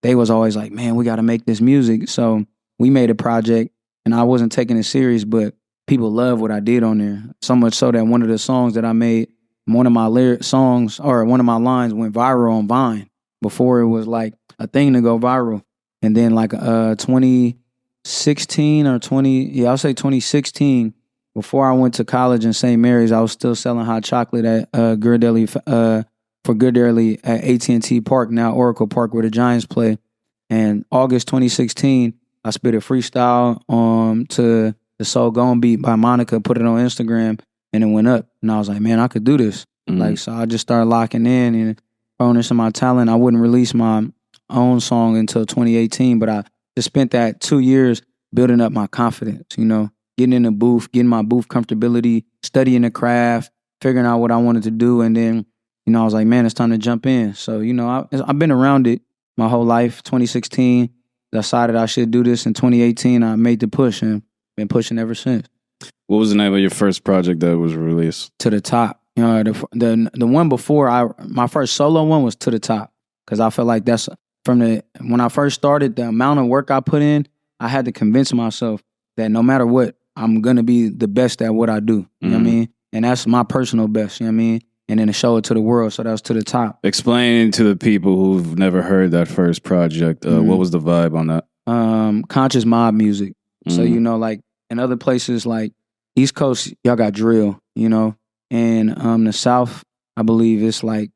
they was always like, man, we got to make this music. So we made a project, and I wasn't taking it serious, but people loved what I did on there. So much so that one of the songs that I made, one of my one of my lines went viral on Vine before it was like a thing to go viral. And then like 2016 or 2016, before I went to college in St. Mary's, I was still selling hot chocolate at Ghirardelli at AT&T Park, now Oracle Park, where the Giants play. And August 2016, I spit a freestyle to the Soul Gone beat by Monica, put it on Instagram, and it went up. And I was like, man, I could do this. So I just started locking in and throwing this in my talent. I wouldn't release my own song until 2018, but I just spent that 2 years building up my confidence, getting in the booth, getting my booth comfortability, studying the craft, figuring out what I wanted to do. And then, I was like, man, it's time to jump in. So, I've been around it my whole life. 2016, decided I should do this. In 2018, I made the push and been pushing ever since. What was the name of your first project that was released? To the Top. The one before, my first solo one was To the Top. Because I felt like that's, when I first started, the amount of work I put in, I had to convince myself that no matter what, I'm gonna be the best at what I do. You know what I mean? And that's my personal best, you know what I mean? And then to show it to the world, so that was to the top. Explain to the people who've never heard that first project, what was the vibe on that? Conscious mob music. So, you know, like in other places like East Coast, y'all got drill, you know? And the South, I believe it's like,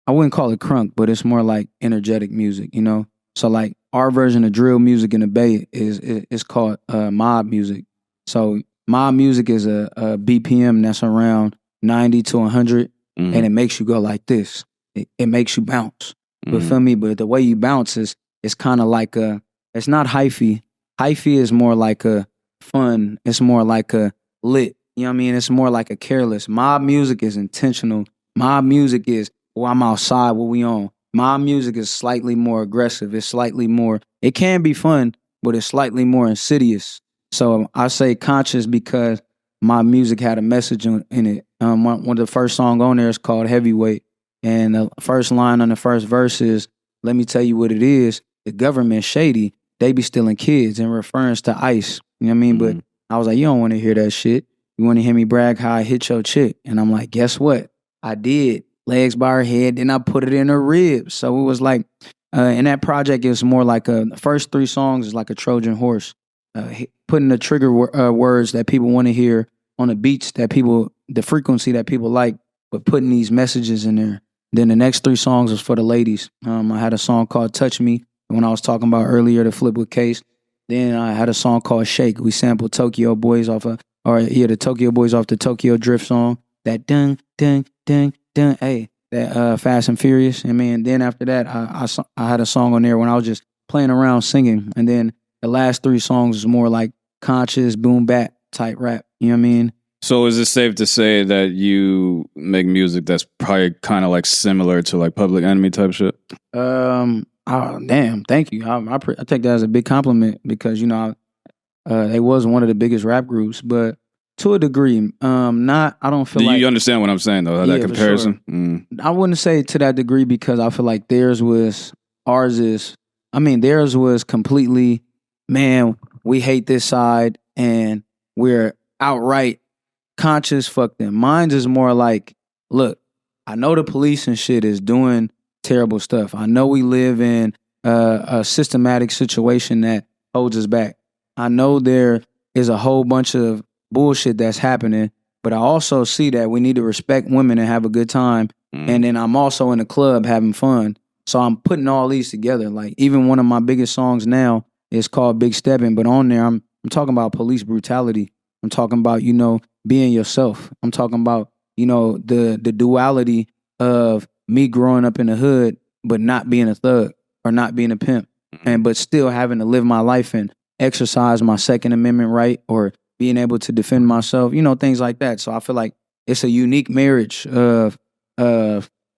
I wouldn't call it crunk, but it's more like energetic music, you know? So like our version of drill music in the Bay is called mob music. So mob music is a BPM that's around 90 to 100, and it makes you go like this. It makes you bounce. But feel me? But the way you bounce is kind of like it's not hyphy. Hyphy is more like a fun. It's more like a lit. You know what I mean? It's more like a careless. Mob music is intentional. Mob music is, well, I'm outside, what we on. Mob music is slightly more aggressive. It's slightly more, it can be fun, but it's slightly more insidious. So I say conscious because my music had a message in it. One of the first songs on there is called Heavyweight. And the first line on the first verse is, let me tell you what it is. The government shady. They be stealing kids in reference to ICE. You know what I mean? But I was like, you don't want to hear that shit. You want to hear me brag how I hit your chick. And I'm like, guess what? I did. Legs by her head, then I put it in her ribs. So it was like, in that project, it was more like the first 3 songs is like a Trojan horse. Putting the trigger words that people want to hear on the beats that people, the frequency that people like, but putting these messages in there. Then the next 3 songs was for the ladies. I had a song called Touch Me, when I was talking about earlier, the flip with Case. Then I had a song called Shake. We sampled Tokyo Boys the Tokyo Boys off the Tokyo Drift song. That dun, dun, dun, dun, hey, that Fast and Furious. I mean, then after that, I had a song on there when I was just playing around singing. And then the last 3 songs was more like conscious, boom bap type rap. You know what I mean? So is it safe to say that you make music that's probably kind of like similar to like Public Enemy type shit? Oh, damn, thank you. I take that as a big compliment because, you know, they was one of the biggest rap groups, but to a degree, I don't feel like... Do you understand what I'm saying, though, that comparison? Sure. I wouldn't say to that degree because I feel like theirs was completely, man, we hate this side and we're outright conscious, fuck them. Mine is more like, look, I know the police and shit is doing terrible stuff. I know we live in a systematic situation that holds us back. I know there is a whole bunch of bullshit that's happening, but I also see that we need to respect women and have a good time. And then I'm also in a club having fun. So I'm putting all these together. Like even one of my biggest songs now is called Big Steppin', but on there I'm talking about police brutality. I'm talking about, you know, being yourself. I'm talking about, you know, the duality of me growing up in the hood, but not being a thug or not being a pimp, but still having to live my life and exercise my Second Amendment right or being able to defend myself, you know, things like that. So I feel like it's a unique marriage of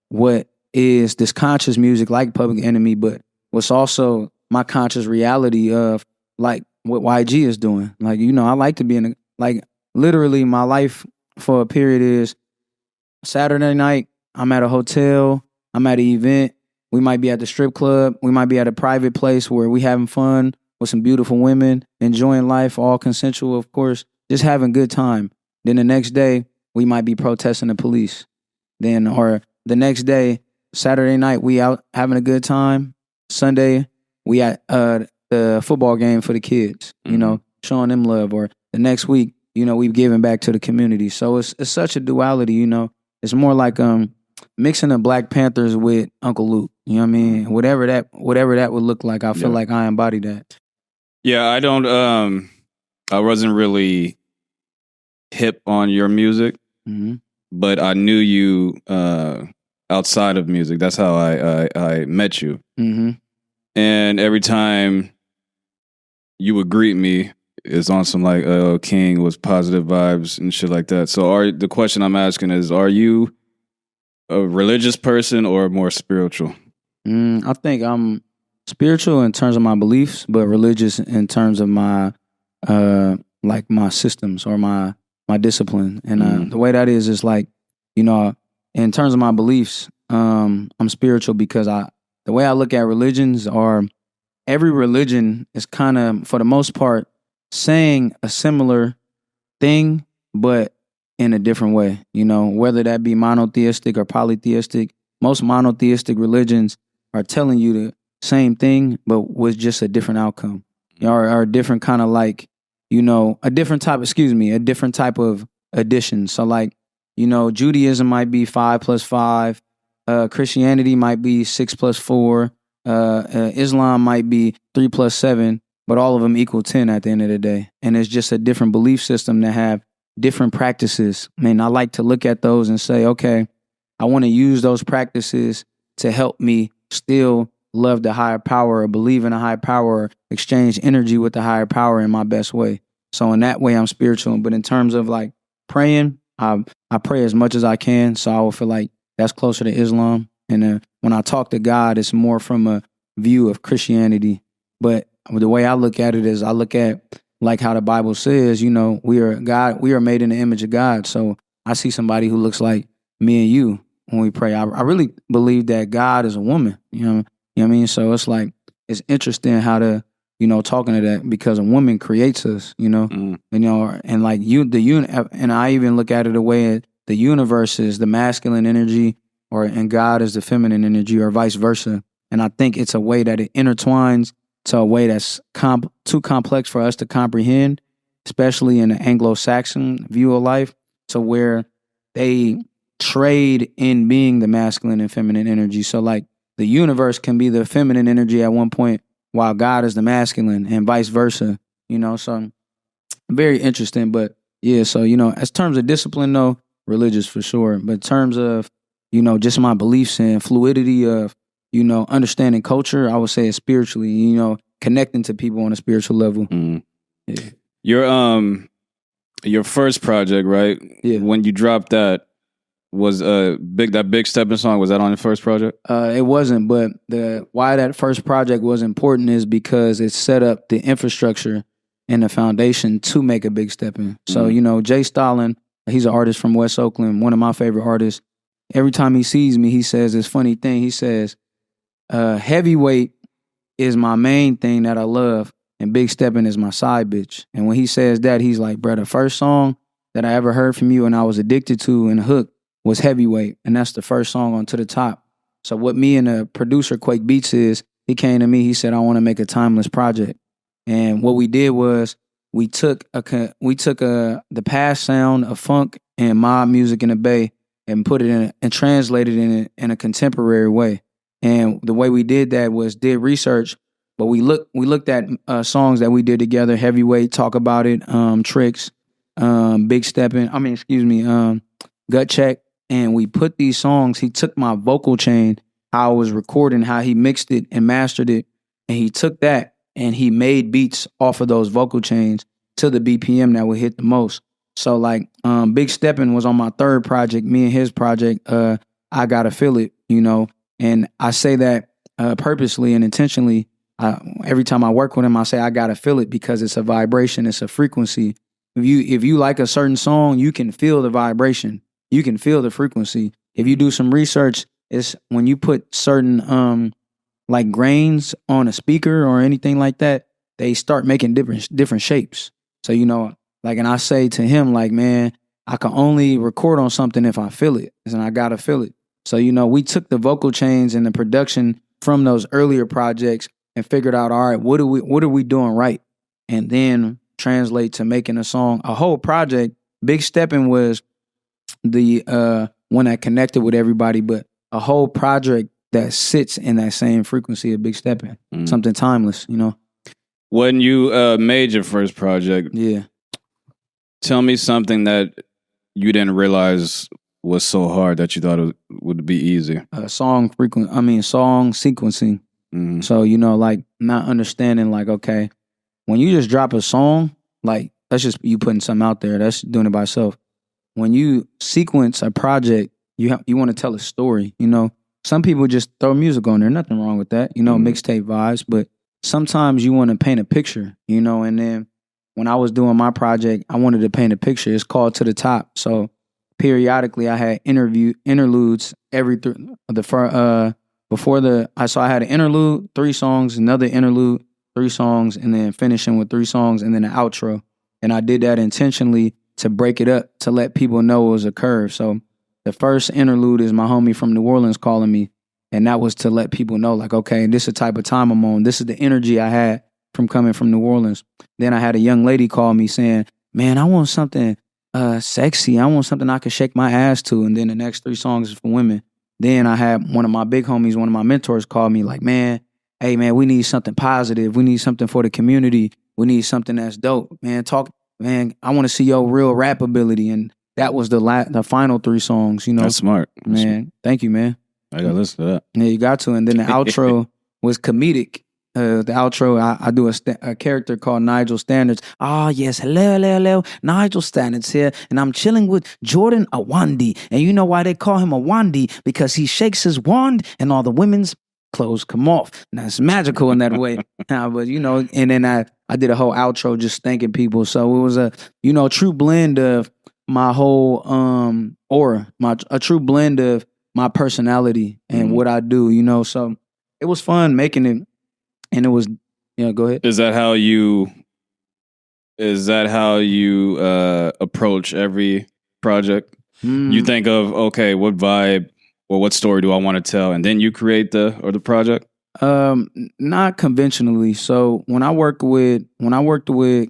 what is this conscious music like Public Enemy, but what's also my conscious reality of like what YG is doing. Like, you know, I like to be literally my life for a period is Saturday night, I'm at a hotel, I'm at an event, we might be at the strip club, we might be at a private place where we having fun with some beautiful women, enjoying life, all consensual, of course, just having good time. Then the next day, we might be protesting the police. Or the next day, Saturday night, we out having a good time. Sunday, we at the football game for the kids, you know, showing them love. Or the next week, you know, we've given back to the community. So it's such a duality, you know. It's more like mixing the Black Panthers with Uncle Luke. You know what I mean? Whatever that would look like, I feel like I embody that. Yeah, I wasn't really hip on your music, but I knew you outside of music. That's how I met you. And every time you would greet me, it's on some like, oh, King was positive vibes and shit like that. So the question I'm asking is, are you a religious person or more spiritual? I think I'm spiritual in terms of my beliefs, but religious in terms of my like my systems or my discipline. And the way that is like, you know, in terms of my beliefs, I'm spiritual because the way I look at religions are every religion is kind of, for the most part, saying a similar thing, but in a different way, you know, whether that be monotheistic or polytheistic. Most monotheistic religions are telling you the same thing, but with just a different outcome, or a different kind of like, you know, a different type of addition. So like, you know, Judaism might be 5 plus 5, Christianity might be 6 plus 4, Islam might be 3 plus 7, but all of them equal 10 at the end of the day. And it's just a different belief system that have different practices. I mean, I like to look at those and say, okay, I want to use those practices to help me still love the higher power or believe in a higher power or exchange energy with the higher power in my best way. So in that way, I'm spiritual. But in terms of like praying, I pray as much as I can. So I will feel like that's closer to Islam. And when I talk to God, it's more from a view of Christianity. But the way I look at it is I look at like how the Bible says, you know, we are made in the image of God. So I see somebody who looks like me and you when we pray. I really believe that God is a woman, you know what I mean? So it's like, it's interesting how to, you know, talking to that, because a woman creates us, you know, you know, and like and I even look at it the way the universe is the masculine energy, and God is the feminine energy, or vice versa. And I think it's a way that it intertwines to a way that's too complex for us to comprehend, especially in the Anglo-Saxon view of life, to where they trade in being the masculine and feminine energy. So like the universe can be the feminine energy at one point, while God is the masculine, and vice versa, you know. So very interesting. But yeah, so, you know, as terms of discipline though, religious for sure. But in terms of, you know, just my beliefs and fluidity of, you know, understanding culture, I would say it's spiritually, you know, connecting to people on a spiritual level. Yeah. Your first project, right? Yeah. When you dropped that, was that Big Stepping song, was that on your first project? It wasn't, but why that first project was important is because it set up the infrastructure and the foundation to make a Big Stepping. So, you know, Jay Stalin, he's an artist from West Oakland, one of my favorite artists. Every time he sees me, he says this funny thing. He says, heavyweight is my main thing that I love, and Big Stepping is my side bitch. And when he says that, he's like, bro, the first song that I ever heard from you and I was addicted to and hooked was Heavyweight, and that's the first song on To The Top. So what me and the producer Quake Beats is, he came to me, he said, I want to make a timeless project. And what we did was we took the past sound of funk and mob music in the Bay and put it and translated it in a contemporary way. And the way we did that was did research, but we looked at songs that we did together, Heavyweight, Talk About It, Tricks, Big Steppin', Gut Check. And we put these songs, he took my vocal chain, how I was recording, how he mixed it and mastered it. And he took that and he made beats off of those vocal chains to the BPM that would hit the most. So like Big Steppin' was on my third project, me and his project, I Gotta Feel It, you know. And I say that purposely and intentionally. Every time I work with him, I say I gotta feel it, because it's a vibration, it's a frequency. If you like a certain song, you can feel the vibration. You can feel the frequency. If you do some research, it's when you put certain like grains on a speaker or anything like that, they start making different shapes. So, you know, like, and I say to him, like, man, I can only record on something if I feel it, and I gotta feel it. So, you know, we took the vocal chains and the production from those earlier projects and figured out, all right, what are we doing right? And then translate to making a song, a whole project. Big Steppin' was the one that connected with everybody, but a whole project that sits in that same frequency of Big Steppin', something timeless, you know. When you made your first project, yeah, tell me something that you didn't realize was so hard that you thought it would be easy. Song sequencing. Mm-hmm. So, you know, like not understanding, like, okay, when you just drop a song, like that's just you putting something out there. That's doing it by itself. When you sequence a project, you want to tell a story. You know, some people just throw music on there. Nothing wrong with that. You know, mixtape vibes. But sometimes you want to paint a picture. You know, and then when I was doing my project, I wanted to paint a picture. It's called To The Top. So periodically, I had interludes before I had an interlude, 3 songs, another interlude, 3 songs, and then finishing with 3 songs, and then an outro. And I did that intentionally to break it up, to let people know it was a curve. So the first interlude is my homie from New Orleans calling me. And that was to let people know, like, okay, this is the type of time I'm on. This is the energy I had from coming from New Orleans. Then I had a young lady call me saying, man, I want something sexy. I want something I could shake my ass to. And then the next 3 songs is for women. Then I had one of my big homies, one of my mentors call me like, man, hey, man, we need something positive. We need something for the community. We need something that's dope. Man, man, I want to see your real rap ability. And that was the final 3 songs, you know. That's smart. Man, thank you, man. I gotta listen to that. Yeah, you got to. And then the outro was comedic. The outro, I do a character called Nigel Standards. Yes, hello, Nigel Standards here, and I'm chilling with Jordan Awandi. And you know why they call him Awandi? Because he shakes his wand and all the women's clothes come off. Now, it's magical in that way. But, you know, and then I did a whole outro just thanking people. So it was a, you know, true blend of my whole aura, a true blend of my personality and what I do, you know. So it was fun making it. And it was, you know, go ahead. Is that how you approach every project? You think of, okay, what vibe or what story do I want to tell? And then you create the project? Not conventionally. So when I worked with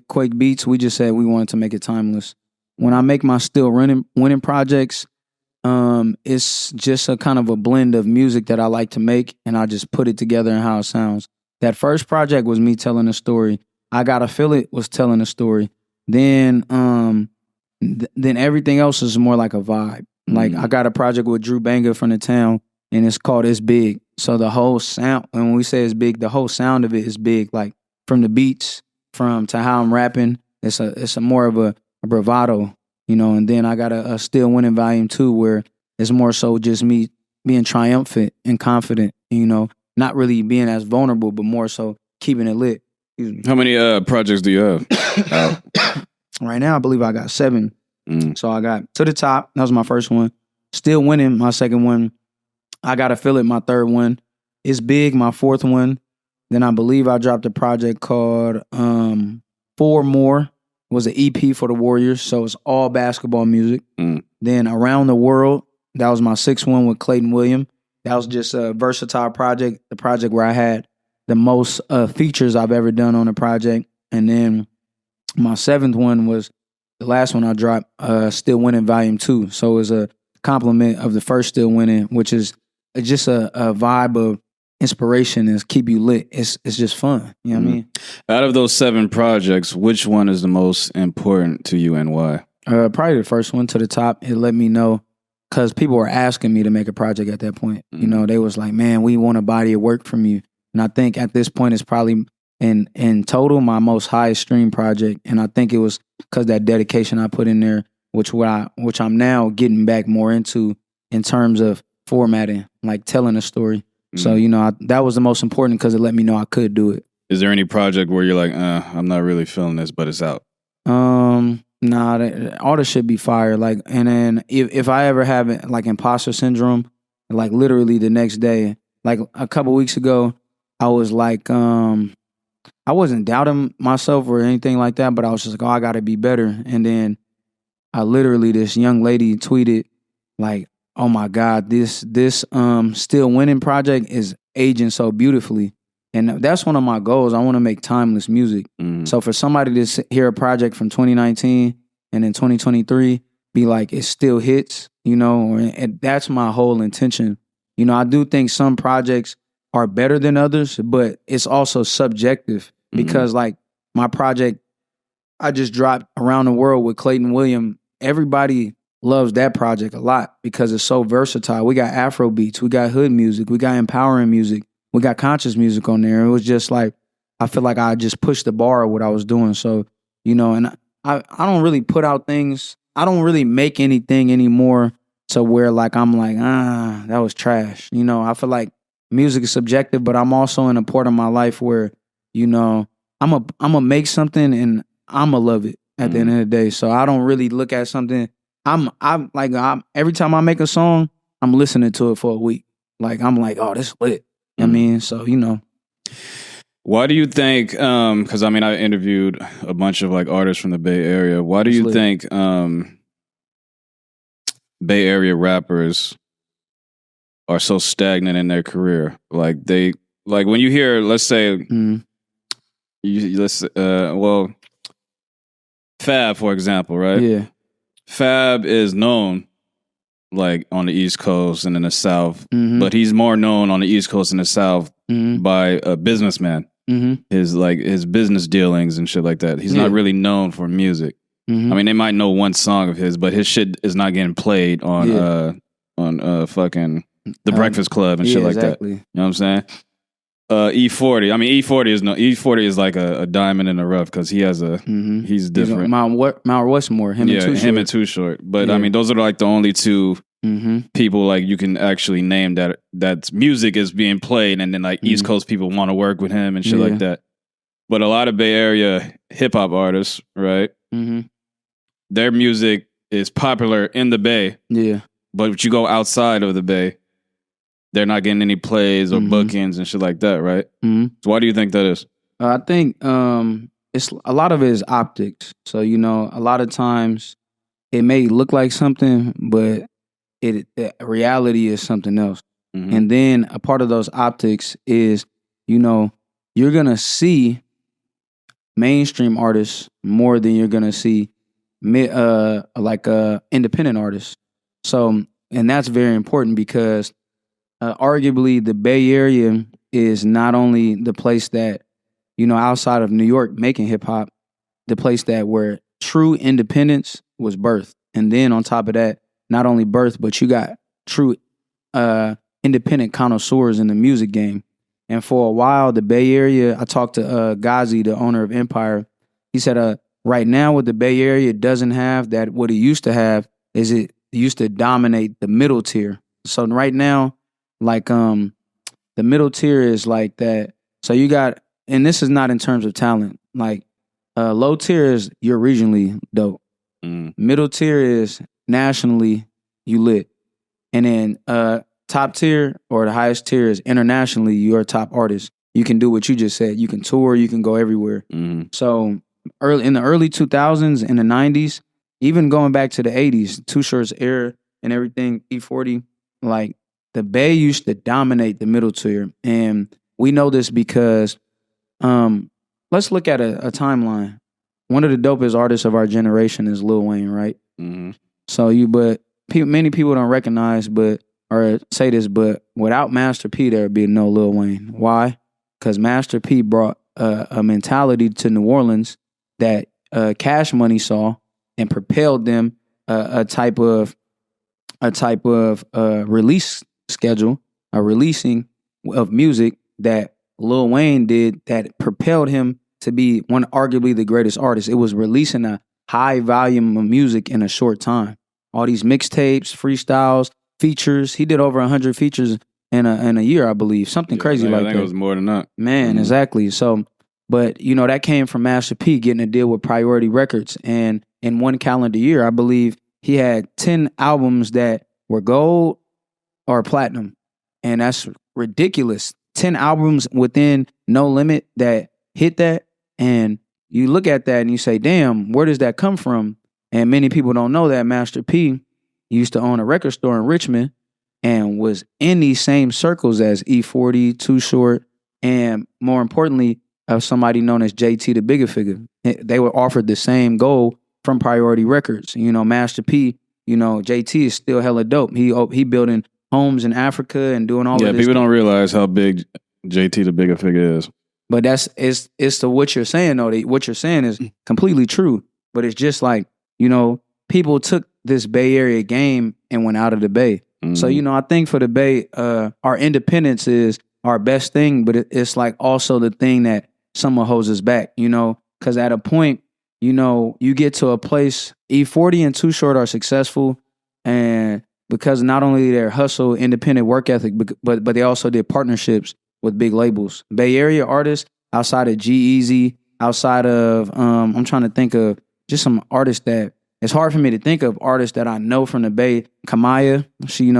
Quake Beats, we just said we wanted to make it timeless. When I make my still winning projects, it's just a kind of a blend of music that I like to make, and I just put it together and how it sounds. That first project was me telling a story. I Gotta Feel It was telling a story. Then then everything else is more like a vibe. Like I got a project with Drew Banger from the town, and it's called It's Big. So the whole sound, when we say it's big, the whole sound of it is big. Like from the beats, to how I'm rapping, it's a more of a bravado, you know. And then I got a Still Winning Volume 2 where it's more so just me being triumphant and confident, you know. Not really being as vulnerable, but more so keeping it lit. How many projects do you have? Right now, I believe I got 7. So I got To the Top. That was my first one. Still Winning, my second one. I Gotta Feel It, my third one. It's Big, my fourth one. Then I believe I dropped a project called 4 More. It was an EP for the Warriors, so it's all basketball music. Then Around the World. That was my 6th one with Clayton Williams. That was just a versatile project, the project where I had the most features I've ever done on a project. And then my 7th one was the last one I dropped, Still Winning Volume 2. So it was a complement of the first Still Winning, which is just a vibe of inspiration and keep you lit. It's just fun. You know what I mean? Out of those 7 projects, which one is the most important to you and why? Probably the first one, To the Top. It let me know. Because people were asking me to make a project at that point. You know, they was like, man, we want a body of work from you. And I think at this point it's probably in total my most highest stream project. And I think it was because that dedication I put in there, which I'm now getting back more into in terms of formatting, like telling a story. So, you know, that was the most important because it let me know I could do it. Is there any project where you're like, I'm not really feeling this, but it's out? Nah, all this should be fire. Like, and then if I ever have like imposter syndrome, like literally the next day, like a couple weeks ago, I was like, I wasn't doubting myself or anything like that, but I was just like, oh, I gotta be better. And then this young lady tweeted like, oh my God, this Still Winning project is aging so beautifully. And that's one of my goals. I want to make timeless music. So for somebody to hear a project from 2019 and in 2023 be like, it still hits, you know, and that's my whole intention. You know, I do think some projects are better than others, but it's also subjective because like my project I just dropped Around the World with Clayton Williams, everybody loves that project a lot because it's so versatile. We got Afro beats, we got hood music, we got empowering music. We got conscious music on there. It was just like, I feel like I just pushed the bar of what I was doing. So, you know, and I don't really put out things. I don't really make anything anymore to where like, I'm like, that was trash. You know, I feel like music is subjective, but I'm also in a part of my life where, you know, I'm a make something and I'm a love it at the end of the day. So I don't really look at something. I'm every time I make a song, I'm listening to it for a week. Like, I'm like, oh, this lit. I mean, so, you know. Why do you think? Because I mean, I interviewed a bunch of like artists from the Bay Area. Why do you think Bay Area rappers are so stagnant in their career? Like when you hear, let's say, Fab, for example, right? Yeah. Fab is known like on the East Coast and in the South, Mm-hmm. but he's more known on the East Coast and the South by a businessman. Mm-hmm. His business dealings and shit like that. He's not really known for music. Mm-hmm. I mean, they might know one song of his, but his shit is not getting played on fucking The Breakfast Club and shit like that. You know what I'm saying? E40. I mean, E40 is like a diamond in the rough because he has he's different. Mount Westmore, him and Too Short. But I mean, those are like the only two people like you can actually name that music is being played, and then like East Coast people want to work with him and shit like that. But a lot of Bay Area hip hop artists, right? Mm-hmm. Their music is popular in the Bay. Yeah. But if you go outside of the Bay, they're not getting any plays or bookings and shit like that, right? Mm-hmm. So why do you think that is? I think it's a lot of it is optics. So, a lot of times it may look like something, but the reality is something else. Mm-hmm. And then a part of those optics is, you're going to see mainstream artists more than you're going to see independent artists. So, and that's very important because arguably the Bay Area is not only the place that, outside of New York making hip hop, the place that where true independence was birthed. And then on top of that, not only birthed, but you got true independent connoisseurs in the music game. And for a while, the Bay Area, I talked to Ghazi, the owner of Empire. He said, right now what the Bay Area doesn't have, that what it used to have is it used to dominate the middle tier. So right now, like the middle tier is like that. So you got, and this is not in terms of talent. Like low tier is you're regionally dope. Middle tier is nationally you lit. And then top tier or the highest tier is internationally you're a top artist. You can do what you just said. You can tour, you can go everywhere. So in the early 2000s, in the 90s, even going back to the 80s, Too Short's era and everything, E40, like the Bay used to dominate the middle tier. And we know this because let's look at a timeline. One of the dopest artists of our generation is Lil Wayne, right? Mm-hmm. So many people don't recognize or say this, but without Master P, there would be no Lil Wayne. Why? Because Master P brought a mentality to New Orleans that Cash Money saw and propelled them a type of release schedule, a releasing of music that Lil Wayne did that propelled him to be arguably the greatest artist. It was releasing a high volume of music in a short time. All these mixtapes, freestyles, features. He did over 100 features in a year, I believe. Something crazy like that. I think it was more than that. Man, exactly. So, but that came from Master P getting a deal with Priority Records. And in one calendar year, I believe he had 10 albums that were gold or platinum. And that's ridiculous. 10 albums within No Limit that hit that. And you look at that and you say, damn, where does that come from? And many people don't know that Master P used to own a record store in Richmond and was in these same circles as E40, Too Short, and more importantly, of somebody known as JT the Bigger Figure. They were offered the same goal from Priority Records. Master P, JT is still hella dope. He building homes in Africa and doing all of this. Yeah, people don't realize how big JT the Bigger Figure is. But it's to what you're saying, though. What you're saying is completely true. But it's just like, people took this Bay Area game and went out of the Bay. Mm-hmm. So, I think for the Bay, our independence is our best thing, but it's like also the thing that someone holds us back, because at a point, you get to a place, E40 and Too Short are successful, and because not only their hustle, independent work ethic, but they also did partnerships with big labels. Bay Area artists, outside of G-Eazy, outside of, I'm trying to think of just some artists that, it's hard for me to think of artists that I know from the Bay. Kamaya, she,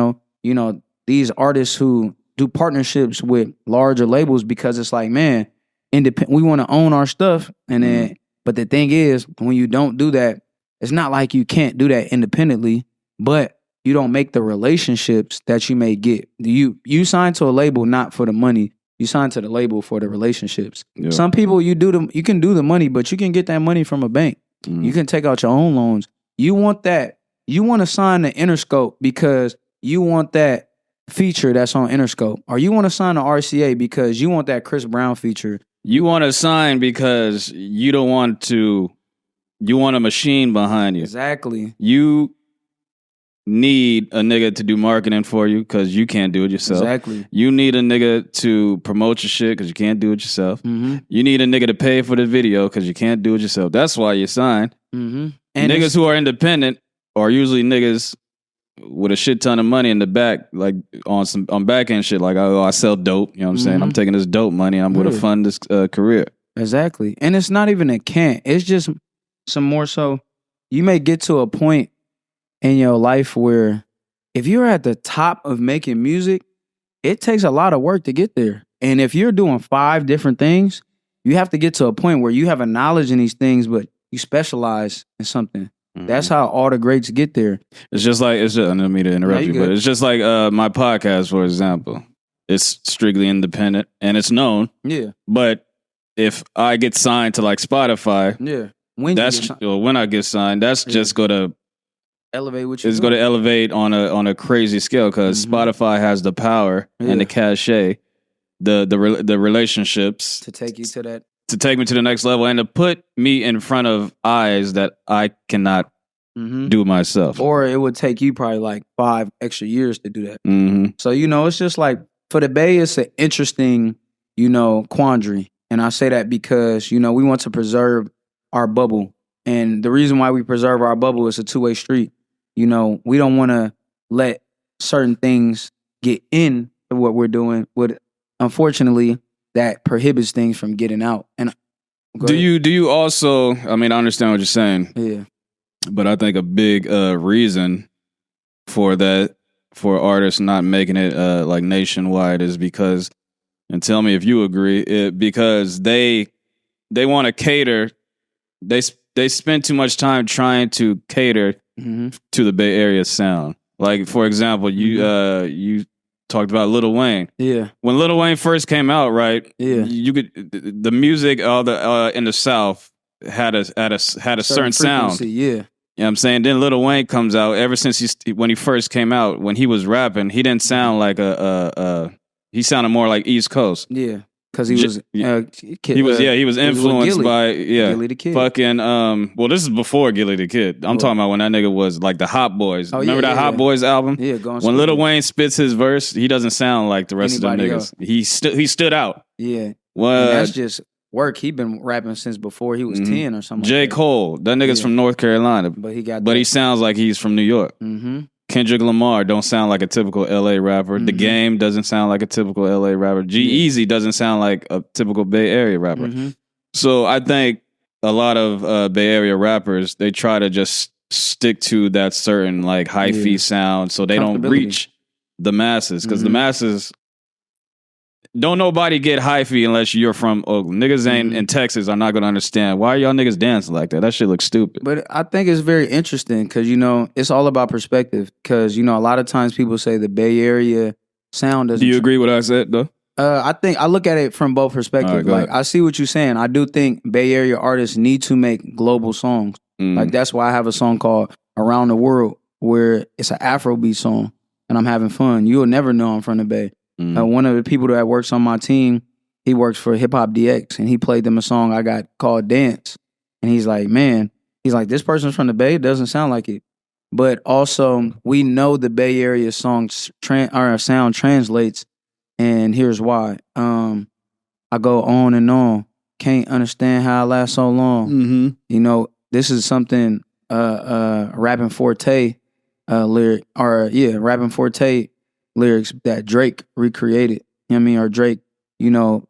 these artists who do partnerships with larger labels because it's like, man, independent. We want to own our stuff, and then. But the thing is, when you don't do that, it's not like you can't do that independently, but you don't make the relationships that you may get. You sign to a label not for the money. You sign to the label for the relationships. Yeah. Some people you can do the money, but you can get that money from a bank. You can take out your own loans. You want that. You want to sign the Interscope because you want that feature that's on Interscope, or you want to sign the RCA because you want that Chris Brown feature. You want to sign because you don't want to. You want a machine behind you. Exactly. You need a nigga to do marketing for you because you can't do it yourself. Exactly. You need a nigga to promote your shit because you can't do it yourself. Mm-hmm. You need a nigga to pay for the video because you can't do it yourself. That's why you sign. Mm-hmm. And niggas who are independent are usually niggas with a shit ton of money in the back, like on back end shit, like I sell dope. You know what I'm saying? I'm taking this dope money and I'm going to fund this career. Exactly. And it's not even a can't. It's just some more so. You may get to a point in your life where if you're at the top of making music, it takes a lot of work to get there. And if you're doing 5 different things, you have to get to a point where you have a knowledge in these things, but you specialize in something. Mm-hmm. That's how all the greats get there. It's just like, I don't mean to interrupt you, but it's just like my podcast, for example. It's strictly independent and it's known. Yeah. But if I get signed to like Spotify, when I get signed, that's just going to elevate what you It's going to elevate on a crazy scale because Spotify has the power and the cachet, the relationships to take you to that. To take me to the next level and to put me in front of eyes that I cannot do myself. Or it would take you probably like 5 extra years to do that. Mm-hmm. So, it's just like for the Bay, it's an interesting, quandary. And I say that because, we want to preserve our bubble. And the reason why we preserve our bubble is a two-way street. We don't want to let certain things get in to what we're doing. Unfortunately, that prohibits things from getting out. And do you also? I mean, I understand what you're saying. Yeah, but I think a big reason for that, for artists not making it like nationwide, is because, and tell me if you agree, because they want to cater. They spend too much time trying to cater to the Bay Area sound. Like, for example, you talked about Lil Wayne. Yeah. When Lil Wayne first came out, right? Yeah. You could the music in the South had a certain sound. Yeah. You know what I'm saying? Then Lil Wayne comes out. Ever since when he first came out, when he was rapping, he didn't sound like he sounded more like East Coast. Yeah. Because he was he was influenced by Gilly the Kid. Fucking well, this is before Gilly the Kid. I'm talking about when that nigga was like the Hot Boys. Remember that Hot Boys album? Yeah, when Lil Wayne spits his verse, he doesn't sound like the rest of them niggas. He stood out. Yeah. Well, that's just work. He been rapping since before he was 10 or something. J. like that. Cole, that nigga's from North Carolina, but he sounds like he's from New York. Mm-hmm. Kendrick Lamar don't sound like a typical LA rapper. The Game doesn't sound like a typical LA rapper. G-Eazy doesn't sound like a typical Bay Area rapper. So I think a lot of Bay Area rappers, they try to just stick to that certain like hyphy sound so they don't reach the masses. Because the masses, don't nobody get hyphy unless you're from Oakland. Niggas ain't in Texas are not going to understand. Why are y'all niggas dancing like that? That shit looks stupid. But I think it's very interesting because, it's all about perspective. Because, a lot of times people say the Bay Area sound doesn't... Do you agree with what I said, though? I think I look at it from both perspectives. Right, I see what you're saying. I do think Bay Area artists need to make global songs. Like, that's why I have a song called Around the World, where it's an Afrobeat song, and I'm having fun. You'll never know I'm from the Bay. One of the people that works on my team, he works for Hip Hop DX, and he played them a song I got called Dance. And he's like, this person's from the Bay? It doesn't sound like it. But also, we know the Bay Area sound translates, and here's why. I go on and on. Can't understand how I last so long. This is something Rapping Forte lyric, Rapping Forte lyrics that Drake recreated, or Drake,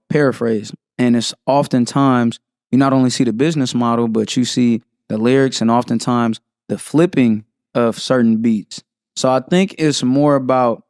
paraphrased. And it's oftentimes, you not only see the business model, but you see the lyrics and oftentimes the flipping of certain beats. So I think it's more about,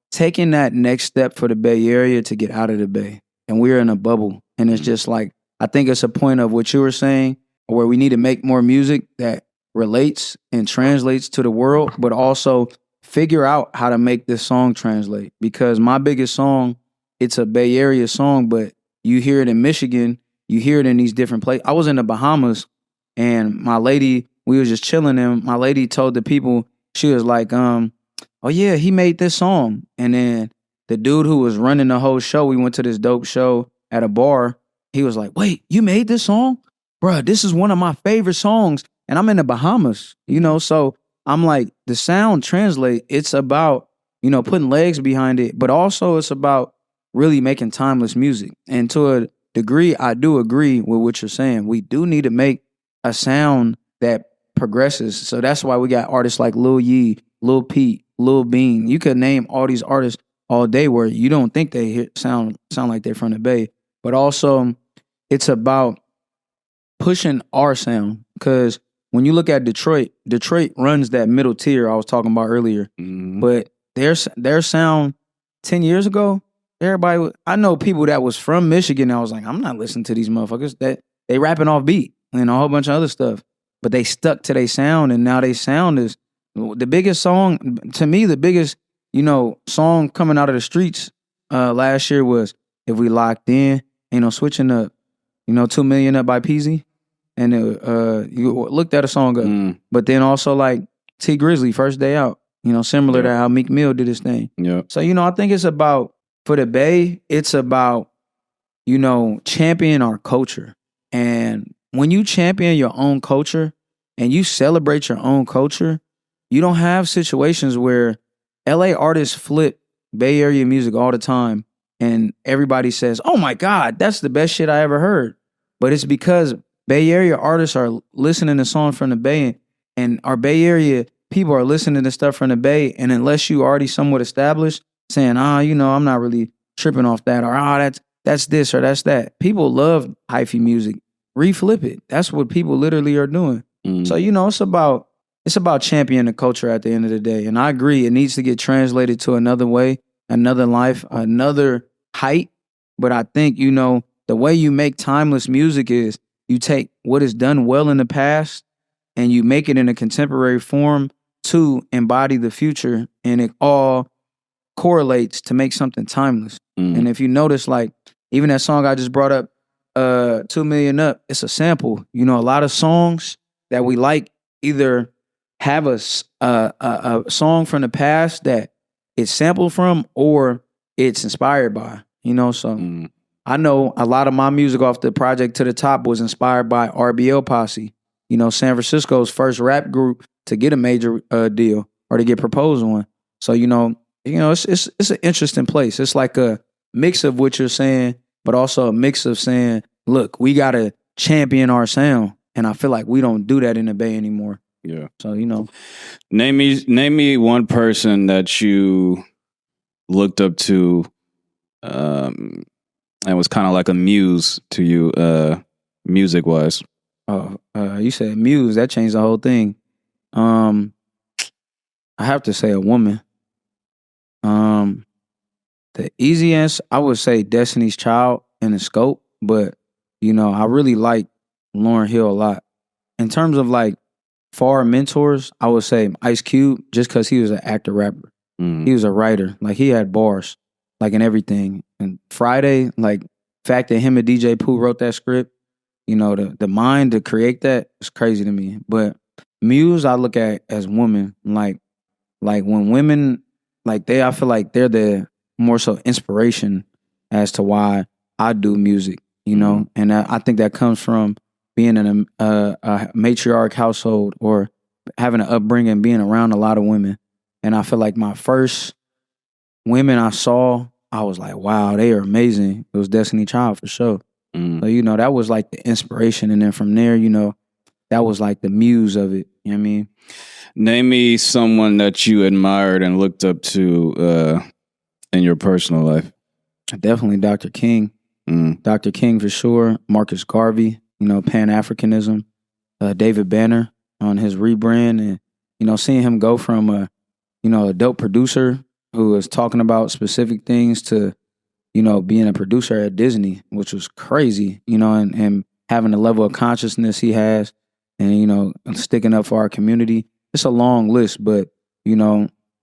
taking that next step for the Bay Area to get out of the Bay. And we're in a bubble. And it's just like, I think it's a point of what you were saying, where we need to make more music that relates and translates to the world, but also figure out how to make this song translate. Because my biggest song, it's a Bay Area song, but you hear it in Michigan, you hear it in these different places. I was in the Bahamas, and my lady, we was just chilling, and my lady told the people, she was like, oh yeah, he made this song. And then the dude who was running the whole show, we went to this dope show at a bar. He was like, wait, you made this song? Bruh, this is one of my favorite songs. And I'm in the Bahamas, you know? So I'm like, the sound translate, it's about, you know, putting legs behind it, but also it's about really making timeless music. And to a degree, I do agree with what you're saying. We do need to make a sound that progresses. So that's why we got artists like Lil Yee, Lil Peep, Lil Bean. You could name all these artists all day where you don't think they sound like they're from the Bay. But also, it's about pushing our sound. Because when you look at Detroit runs that middle tier I was talking about earlier. Mhm. But their sound 10 years ago, I know people that was from Michigan. I was like, I'm not listening to these motherfuckers. That they rapping off beat and a whole bunch of other stuff. But they stuck to their sound, and now their sound is the biggest song to me. The biggest, you know, song coming out of the streets last year was "If We Locked In." Ain't no switching up. You know, 2 Million Up by Peasy. And you looked at a song up. But then also like T Grizzly, First Day Out. You know, similar to how Meek Mill did his thing. Yeah. So, you know, I think it's about, for the Bay, it's about, you know, championing our culture. And when you champion your own culture and you celebrate your own culture, you don't have situations where LA artists flip Bay Area music all the time and everybody says, oh my God, that's the best shit I ever heard. But it's because Bay Area artists are listening to songs from the Bay, and our Bay Area people are listening to stuff from the Bay, and unless you already somewhat established, saying, you know, I'm not really tripping off that, or that's this or that's that. People love hyphy music. Reflip it. That's what people literally are doing. So, you know, it's about championing the culture at the end of the day. And I agree, it needs to get translated to another way, another life, another height. But I think, you know, the way you make timeless music is you take what is done well in the past and you make it in a contemporary form to embody the future, and it all correlates to make something timeless. And if you notice, like, even that song I just brought up, 2 Million Up, it's a sample. You know, a lot of songs that we like either have a song from the past that it's sampled from or it's inspired by, you know. So I know a lot of my music off the project To The Top was inspired by RBL Posse, you know, San Francisco's first rap group to get a major deal or to get proposed on. So, you know, it's an interesting place. It's like a mix of what you're saying, but also a mix of saying, look, we got to champion our sound. And I feel like we don't do that in the Bay anymore. Yeah. So, you know. Name me one person that you looked up to and was kind of like a muse to you music-wise. You said muse. That changed the whole thing. I have to say a woman. The easy answer, I would say Destiny's Child in the scope, but, you know, I really like Lauryn Hill a lot. In terms of like far mentors, I would say Ice Cube, just because he was an actor rapper. He was a writer. Like, he had bars, like, in everything. And Friday, like, fact that him and DJ Pooh wrote that script, you know, the mind to create that is crazy to me. But muse, I look at as women. Like when women, like, I feel like they're the more so inspiration as to why I do music, you know? And I think that comes from being in a matriarch household or having an upbringing, being around a lot of women. And I feel like my first women I saw, I was like, wow, they are amazing. It was Destiny Child for sure. So, you know, that was like the inspiration. And then from there, you know, that was like the muse of it. You know what I mean? Name me someone that you admired and looked up to in your personal life. Definitely Dr. King. Dr. King for sure. Marcus Garvey, you know, Pan-Africanism. David Banner on his rebrand. And, you know, seeing him go from a dope producer who is talking about specific things to, being a producer at Disney, which was crazy, and having the level of consciousness he has and, sticking up for our community. It's a long list, but,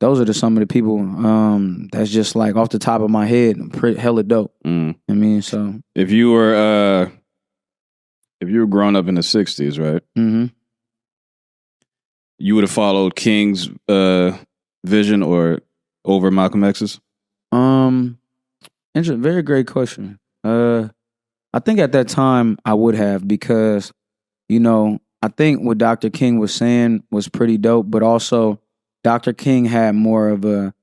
those are some of the people that's just like off the top of my head, hella dope. I mean, so. If you were growing up in the 60s, right? Mm-hmm. You would have followed King's vision or over Malcolm X's? Very great question. I think at that time I would have because, I think what Dr. King was saying was pretty dope, but also Dr. King had more of a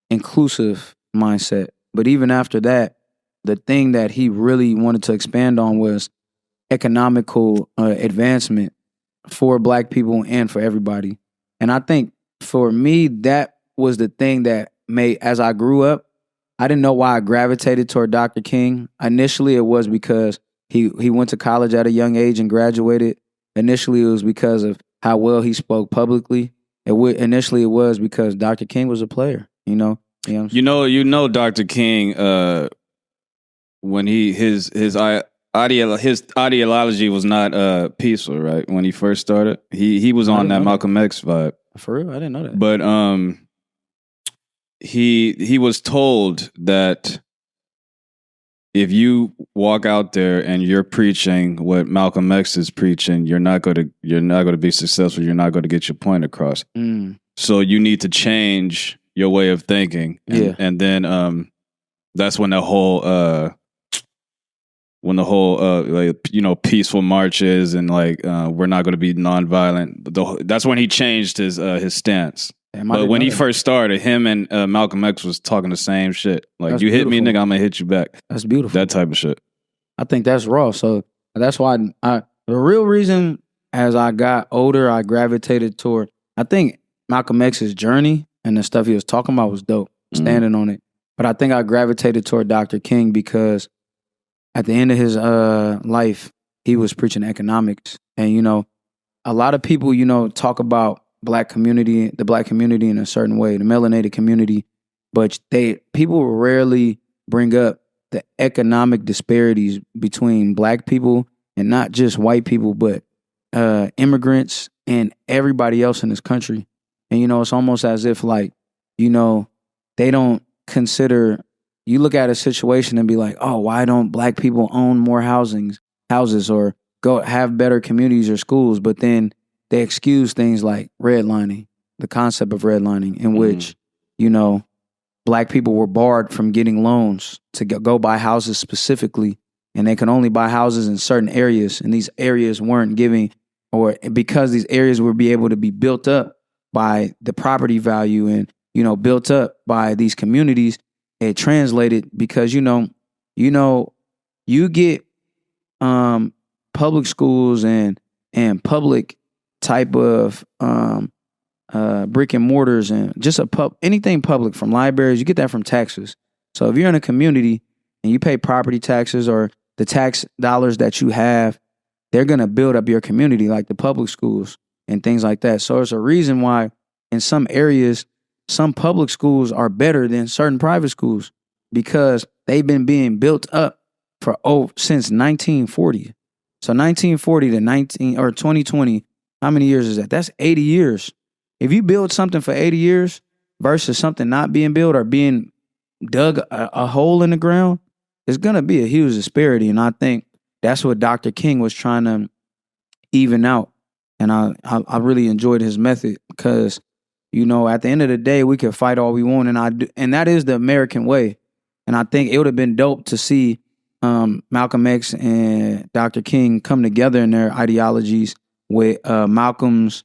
inclusive mindset. But even after that, the thing that he really wanted to expand on was economical advancement for Black people and for everybody. And I think for me, that was the thing that made, as I grew up, I didn't know why I gravitated toward Dr. King. Initially, it was because he went to college at a young age and graduated. Initially, it was because of how well he spoke publicly. Initially, it was because Dr. King was a player, You know Dr. King, when his ideology was not peaceful, right? When he first started, he was on that Malcolm X vibe. For real, I didn't know that. But he was told that if you walk out there and you're preaching what Malcolm X is preaching, you're not going to be successful. You're not going to get your point across. So you need to change your way of thinking. And then that's when the whole peaceful marches and we're not going to be nonviolent. That's when he changed his stance. But when he first started, him and Malcolm X was talking the same shit. Like, that's you hit me, nigga, I'm gonna hit you back. That's beautiful. That type of shit. I think that's raw. So that's why the real reason as I got older, I gravitated toward, I think Malcolm X's journey and the stuff he was talking about was dope, standing on it. But I think I gravitated toward Dr. King because at the end of his life, he was preaching economics. And, a lot of people, talk about the black community in a certain way, the melanated community, but people rarely bring up the economic disparities between Black people and not just white people, but immigrants and everybody else in this country. And, it's almost as if they don't consider, you look at a situation and be like, oh, why don't Black people own more houses or go have better communities or schools? But then they excuse things like redlining, the concept of redlining, in which, Black people were barred from getting loans to go buy houses specifically, and they could only buy houses in certain areas, and these areas weren't giving, or because these areas would be able to be built up by the property value and, built up by these communities, it translated because, you get public schools and public type of brick and mortars and just anything public from libraries, you get that from taxes. So if you're in a community and you pay property taxes or the tax dollars that you have, they're going to build up your community like the public schools and things like that. So it's a reason why in some areas, some public schools are better than certain private schools because they've been being built up since 1940. So 1940 to 2020, how many years is that? That's 80 years. If you build something for 80 years versus something not being built or being dug a hole in the ground, it's going to be a huge disparity. And I think that's what Dr. King was trying to even out. And I really enjoyed his method because, at the end of the day, we can fight all we want. And that is the American way. And I think it would have been dope to see Malcolm X and Dr. King come together in their ideologies with Malcolm's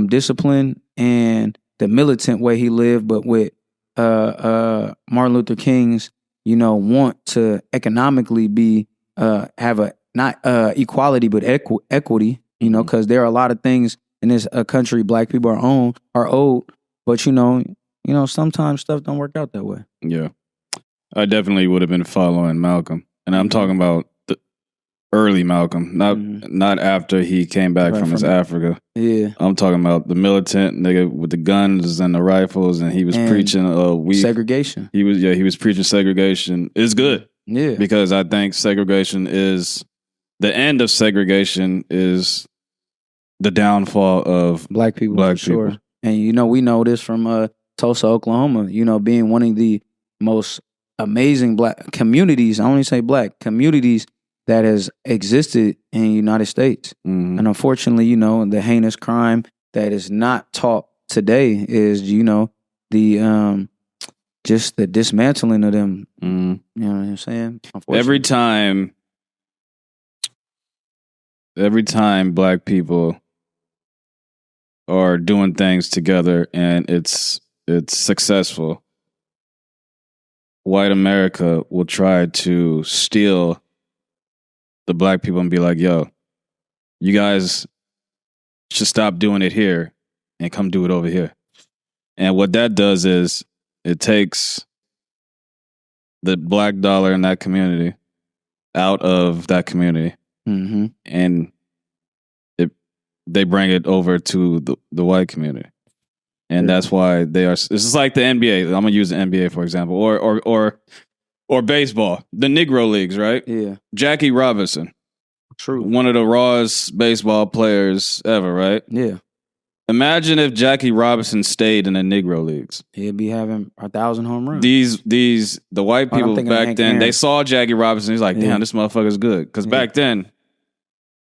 discipline and the militant way he lived, but with Martin Luther King's, want to economically be have a not equality but equity, because there are a lot of things in this country Black people are owed, but sometimes stuff don't work out that way. Yeah, I definitely would have been following Malcolm, and I'm talking about early Malcolm, not after he came back from his Africa. Yeah, I'm talking about the militant nigga with the guns and the rifles, and he was preaching segregation. He was preaching segregation. It's good, because I think segregation is the end of segregation is the downfall of black people. Black people. Sure, and we know this from Tulsa, Oklahoma. Being one of the most amazing black communities. I only say black communities that has existed in the United States. Mm-hmm. And unfortunately, the heinous crime that is not taught today is, the just the dismantling of them. Mm-hmm. You know what I'm saying? Every time black people are doing things together and it's successful, white America will try to steal the black people and be like, yo, you guys should stop doing it here and come do it over here. And what that does is it takes the black dollar in that community out of that community. Mm-hmm. And they bring it over to the white community. And that's why this is like the NBA. I'm going to use the NBA, for example, or baseball, the Negro Leagues, right? Yeah. Jackie Robinson. True. One of the rawest baseball players ever, right? Yeah. Imagine if Jackie Robinson stayed in the Negro Leagues. He'd be having 1,000 home runs. The white people back then, they saw Jackie Robinson. He's like, damn, this motherfucker's good. Because back then,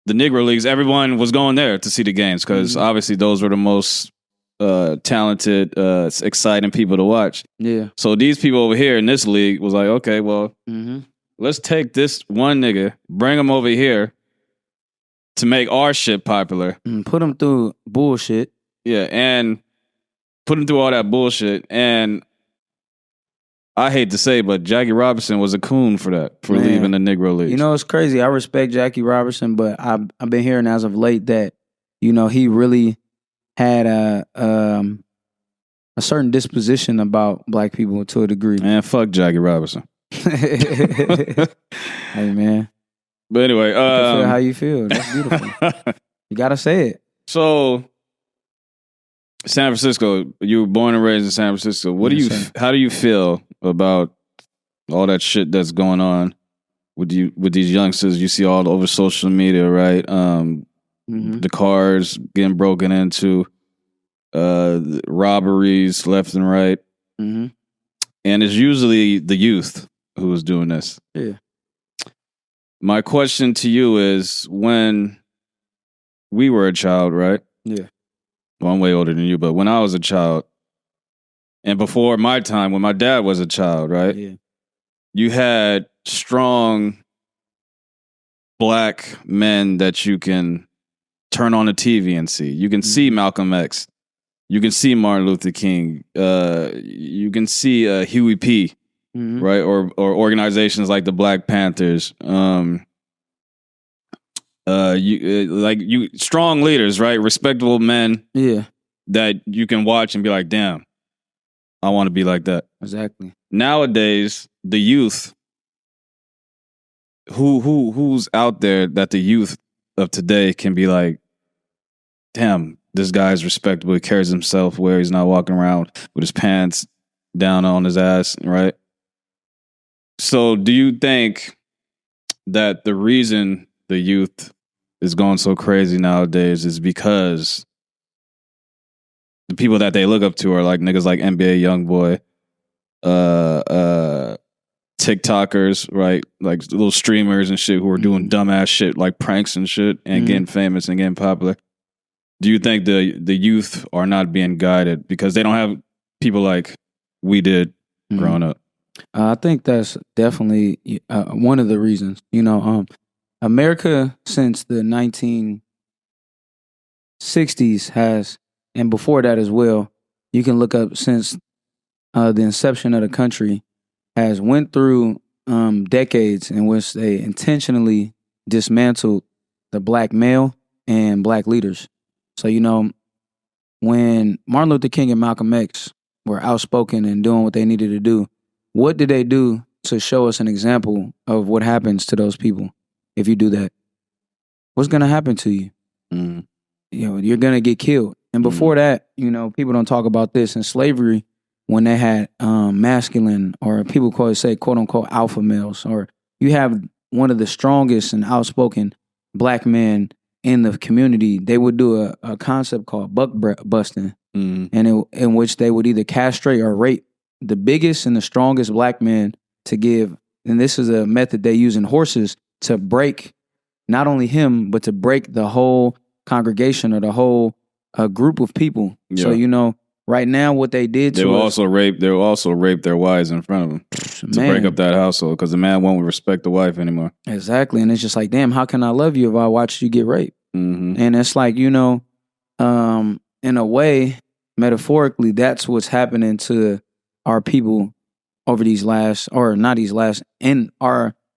the Negro Leagues, everyone was going there to see the games because obviously those were the most talented, exciting people to watch. Yeah. So these people over here in this league was like, okay, well, let's take this one nigga, bring him over here to make our shit popular. Put him through bullshit. Yeah, and put him through all that bullshit. And I hate to say, but Jackie Robinson was a coon for that, for leaving the Negro Leagues. It's crazy. I respect Jackie Robinson, but I've been hearing as of late that, he really had a certain disposition about black people to a degree. Man, fuck Jackie Robinson. Hey, man. But anyway, feel how you feel. That's beautiful. You gotta say it. So, San Francisco. You were born and raised in San Francisco. How do you feel about all that shit that's going on with these youngsters? You see all over social media, right? The cars getting broken into, robberies left and right, and it's usually the youth who is doing this. Yeah. My question to you is, when we were a child, right? Yeah. Well, I'm way older than you, but when I was a child, and before my time, when my dad was a child, right? Yeah. You had strong black men that you can turn on the TV and see. You can see Malcolm X. You can see Martin Luther King. You can see Huey P. Right, or organizations like the Black Panthers. You strong leaders, right? Respectable men. Yeah, that you can watch and be like, damn, I want to be like that. Exactly. Nowadays, the youth, who's out there that the youth of today can be like, damn, this guy's respectable. He carries himself where he's not walking around with his pants down on his ass, right? So do you think that the reason the youth is going so crazy nowadays is because the people that they look up to are like niggas like NBA Youngboy, TikTokers, right? Like little streamers and shit who are doing dumbass shit like pranks and shit and getting famous and getting popular. Do you think the youth are not being guided because they don't have people like we did growing up? I think that's definitely one of the reasons. America since the 1960s has, and before that as well, you can look up since the inception of the country, has went through decades in which they intentionally dismantled the black male and black leaders. So, when Martin Luther King and Malcolm X were outspoken and doing what they needed to do, what did they do to show us an example of what happens to those people? if you do that. What's gonna happen to you? Mm. You know, you're gonna get killed. And before that, you know, people don't talk about this in slavery when they had masculine, or people say quote unquote alpha males, or you have one of the strongest and outspoken black men in the community. They would do a concept called buck busting, and in which they would either castrate or rape the biggest and the strongest black man to give. And this is a method they use in horses to break not only him, but to break the whole congregation or the whole group of people. Yeah. So, you know, right now what they did They to will us, also rape their wives in front of them to break up that household, because the man won't respect the wife anymore. Exactly. And it's just like, damn, how can I love you if I watch you get raped? Mm-hmm. And it's like, you know, in a way, metaphorically, that's what's happening to our people over these last, or not these last, in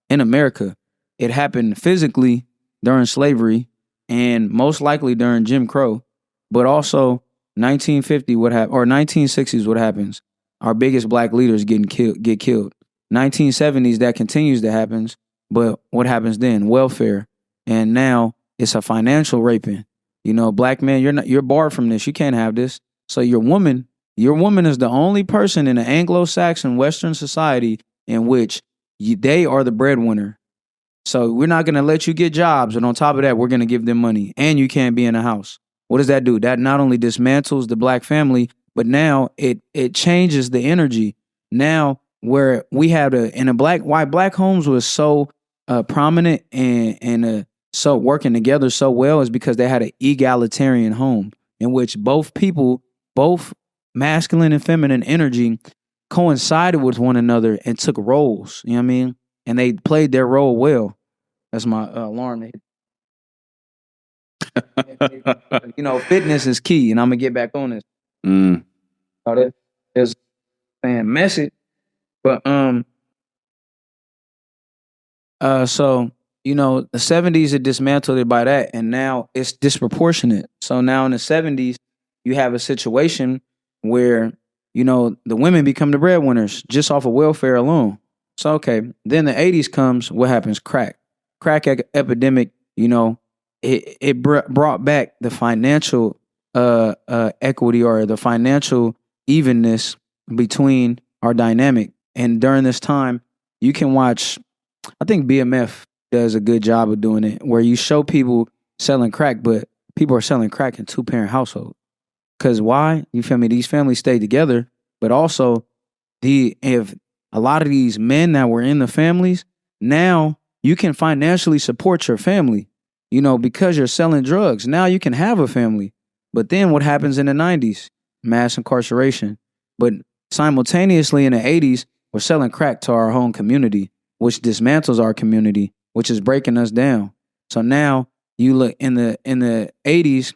America. It happened physically during slavery and most likely during Jim Crow, but also 1950 what happened, or 1960s what happens. Our biggest black leaders get killed. 1970s that continues to happen, but what happens then? Welfare, and now it's a financial raping. You know, black man, you're barred from this. You can't have this. So your woman is the only person in an Anglo-Saxon Western society in which they are the breadwinner. So we're not going to let you get jobs. And on top of that, we're going to give them money. And you can't be in a house. What does that do? That not only dismantles the black family, but now it changes the energy. Now where we have why black homes was so prominent and so working together so well is because they had an egalitarian home in which both masculine and feminine energy coincided with one another and took roles. You know what I mean? And they played their role well. That's my alarm. You know, fitness is key, and I'm gonna get back on this. Oh, that is saying message, but so you know, the 70s it dismantled it by that, and now it's disproportionate. So now in the 70s, you have a situation where you know the women become the breadwinners just off of welfare alone. So okay, then the 80s comes. What happens? Crack epidemic. You know, it brought back the financial equity or the financial evenness between our dynamic. And during this time, you can watch. I think BMF does a good job of doing it, where you show people selling crack, but people are selling crack in 2-parent households. Because why? You feel me? These families stay together, but also if a lot of these men that were in the families, now you can financially support your family, you know, because you're selling drugs. Now you can have a family. But then what happens in the 90s? Mass incarceration. But simultaneously in the 80s, we're selling crack to our home community, which dismantles our community, which is breaking us down. So now you look in the 80s,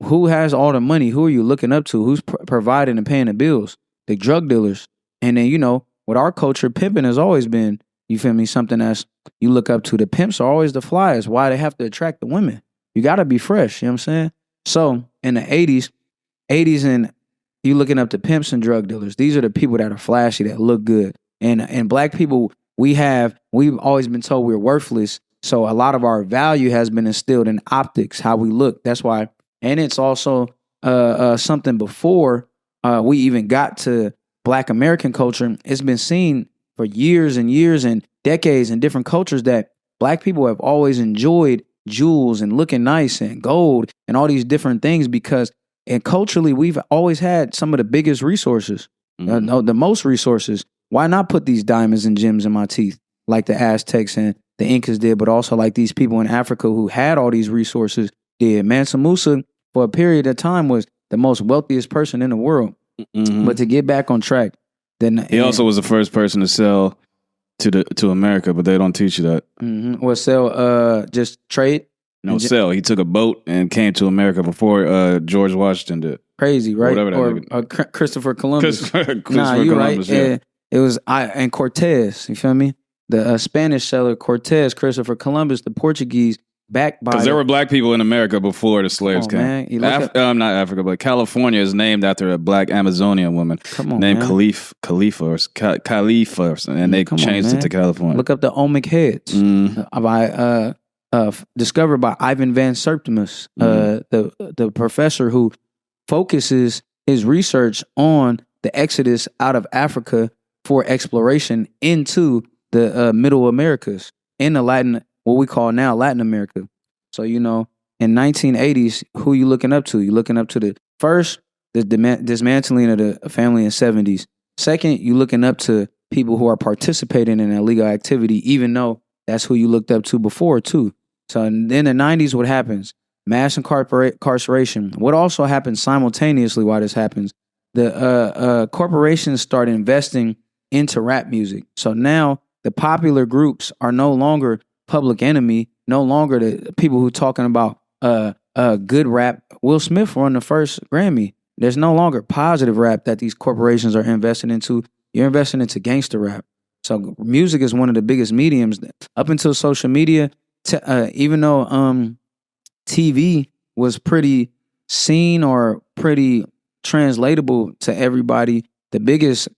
who has all the money? Who are you looking up to? Who's providing and paying the bills? The drug dealers. And then, you know, with our culture, pimping has always been, you feel me, something that's you look up to. The pimps are always the flyers. Why? They have to attract the women. You got to be fresh. You know what I'm saying? So in the 80s and you looking up to pimps and drug dealers. These are the people that are flashy, that look good. And black people, we've always been told we're worthless. So a lot of our value has been instilled in optics, how we look. That's why. And it's also something before we even got to Black American culture. It's been seen for years and years and decades in different cultures that black people have always enjoyed jewels and looking nice and gold and all these different things because and culturally we've always had some of the biggest resources, the most resources. Why not put these diamonds and gems in my teeth like the Aztecs and the Incas did, but also like these people in Africa who had all these resources did. Mansa Musa, for a period of time, was the most wealthiest person in the world. Mm-hmm. But to get back on track, then he also was the first person to sell to America, but they don't teach you that. Mm-hmm. Well, sell, just trade. No, sell. He took a boat and came to America before George Washington did. Crazy, right? Or Christopher Columbus. Nah, you're Columbus, right. Yeah. It was and Cortez. You feel me? The Spanish settler Cortez, Christopher Columbus, the Portuguese. backed by Because there were black people in America before the slaves Come on, man. came. You look Not Africa, but California is named after a black Amazonian woman Come on, named man. Khalifa or something, and they Come on, changed it man. to California. Look up the Olmec heads discovered by Ivan Van Serptimus, the professor who focuses his research on the exodus out of Africa for exploration into the Middle Americas in the what we call now Latin America. So, in 1980s, who you looking up to? You looking up to the dismantling of the family in 70s. Second, you looking up to people who are participating in illegal activity, even though that's who you looked up to before too. So in the 90s, what happens? Mass incarceration. What also happens simultaneously while this happens? The corporations start investing into rap music. So now the popular groups are no longer Public Enemy, no longer the people who talking about good rap. Will Smith won the first Grammy. There's no longer positive rap that these corporations are investing into. You're investing into gangster rap. So music is one of the biggest mediums. Up until social media, even though TV was pretty seen or pretty translatable to everybody, the biggest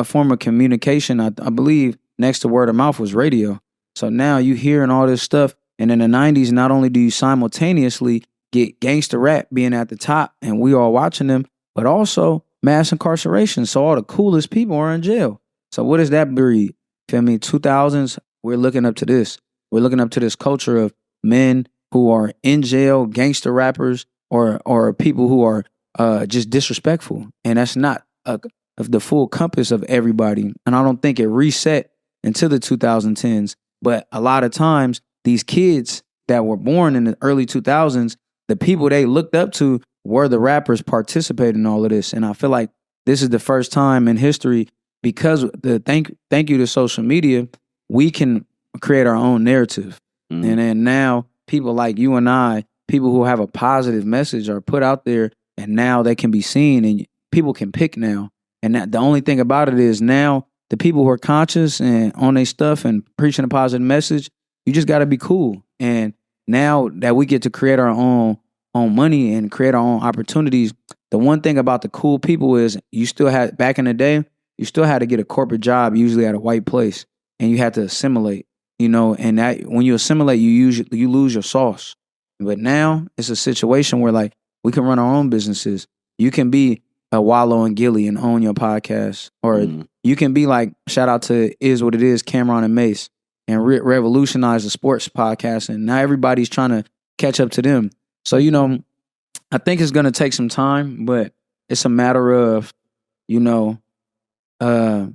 form of communication, I believe, next to word of mouth was radio. So now you hearing all this stuff. And in the 90s, not only do you simultaneously get gangster rap being at the top and we all watching them, but also mass incarceration. So all the coolest people are in jail. So what does that breed? Feel me? 2000s, we're looking up to this. We're looking up to this culture of men who are in jail, gangster rappers, or people who are just disrespectful. And that's not of the full compass of everybody. And I don't think it reset until the 2010s. But a lot of times, these kids that were born in the early 2000s, the people they looked up to were the rappers participating in all of this. And I feel like this is the first time in history, because thank you to social media, we can create our own narrative. And then now people like you and I, people who have a positive message are put out there, and now they can be seen and people can pick now. And that, the only thing about it is now the people who are conscious and on their stuff and preaching a positive message, you just got to be cool. And now that we get to create our own money and create our own opportunities, the one thing about the cool people is you still had, back in the day, you still had to get a corporate job, usually at a white place, and you had to assimilate, and that when you assimilate, you lose your sauce. But now it's a situation where like we can run our own businesses. You can be a Wallow and Gilly and own your podcast, or you can be like, shout out to Is What It Is, Cameron and Mace, and revolutionize the sports podcast. And now everybody's trying to catch up to them. So, I think it's going to take some time, but it's a matter of, redoing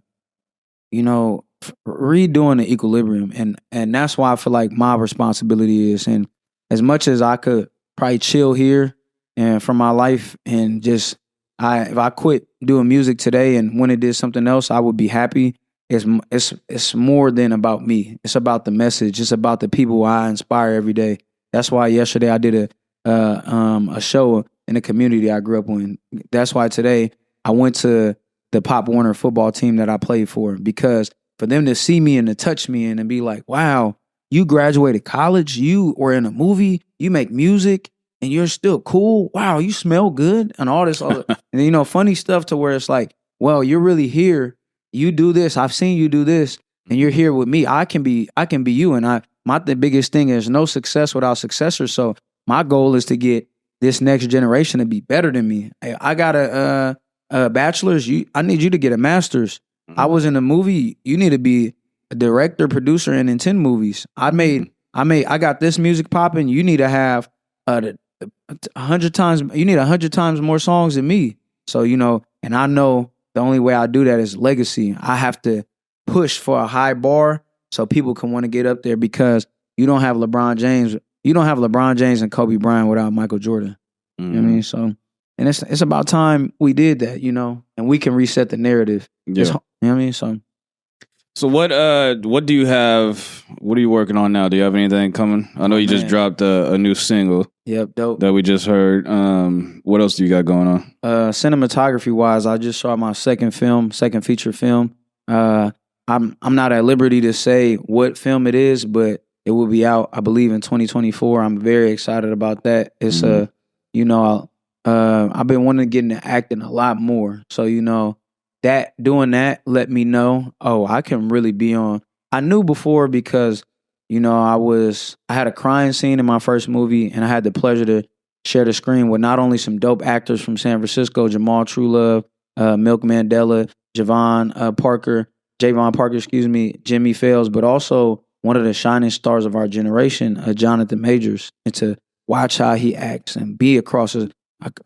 the equilibrium. And that's why I feel like my responsibility is. And as much as I could probably chill here and from my life and just, if I quit doing music today and when it did something else, I would be happy. It's more than about me. It's about the message. It's about the people I inspire every day. That's why yesterday I did a show in the community I grew up in. That's why today I went to the Pop Warner football team that I played for, because for them to see me and to touch me and be like, wow, you graduated college, you were in a movie, you make music, and you're still cool. Wow, you smell good, and all this other, and funny stuff to where it's like, well, you're really here. You do this. I've seen you do this, and you're here with me. I can be you. And the biggest thing is no success without successors. So my goal is to get this next generation to be better than me. Hey, I got a bachelor's. I need you to get a master's. I was in a movie. You need to be a director, producer, and in 10 movies. I got this music popping. You need to have 100 times. You need 100 times more songs than me. So and I know the only way I do that is legacy. I have to push for a high bar so people can want to get up there, because you don't have LeBron James. You don't have LeBron James and Kobe Bryant without Michael Jordan. You know what I mean? So, and it's about time we did that, and we can reset the narrative. Yeah. You know what I mean? So what do you have? What are you working on now? Do you have anything coming? I know you just dropped a new single. Yep, dope. That we just heard. What else do you got going on? Cinematography wise, I just shot my second feature film. I'm not at liberty to say what film it is, but It will be out, I believe, in 2024. I'm very excited about that. It's you know, I've been wanting to get into acting a lot more. So, you know, doing that let me know, oh, I can really be on. I knew before because, you know, I had a crying scene in my first movie, and I had the pleasure to share the screen with not only some dope actors from San Francisco, Jamal Truelove, Milk Mandela, Javon Parker, Jimmy Fails, but also one of the shining stars of our generation, Jonathan Majors, and to watch how he acts and be across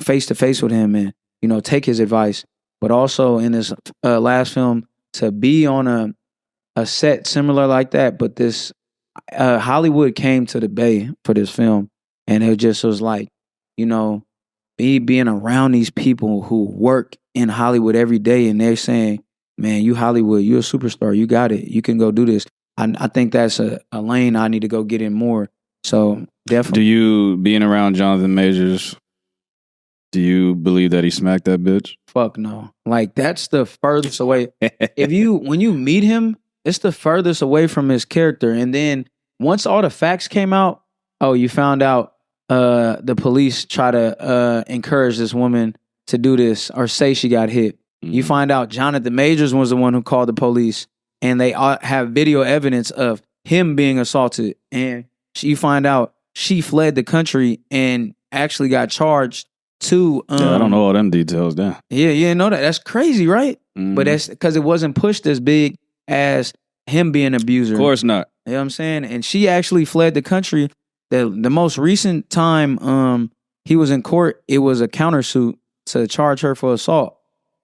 face to face with him, and you know, take his advice. But also in this last film, to be on a set similar like that, but this Hollywood came to the Bay for this film, and it just was like, you know, being around these people who work in Hollywood every day, and they're saying, man, you Hollywood, you're a superstar, you got it, you can go do this. I think that's a lane I need to go get in more. So definitely. Do you, being around Jonathan Majors, do you believe that he smacked that bitch? Fuck no. Like, that's the furthest away. When you meet him, it's the furthest away from his character. And then once all the facts came out, you found out the police try to encourage this woman to do this or say she got hit. You find out Jonathan Majors was the one who called the police, and they have video evidence of him being assaulted. And you find out she fled the country and actually got charged to... I don't know all them details there. Yeah, you didn't know that. That's crazy, right? But that's because it wasn't pushed as big as him being an abuser. Of course not. You know what I'm saying? And she actually fled the country. The most recent time he was in court, it was a countersuit to charge her for assault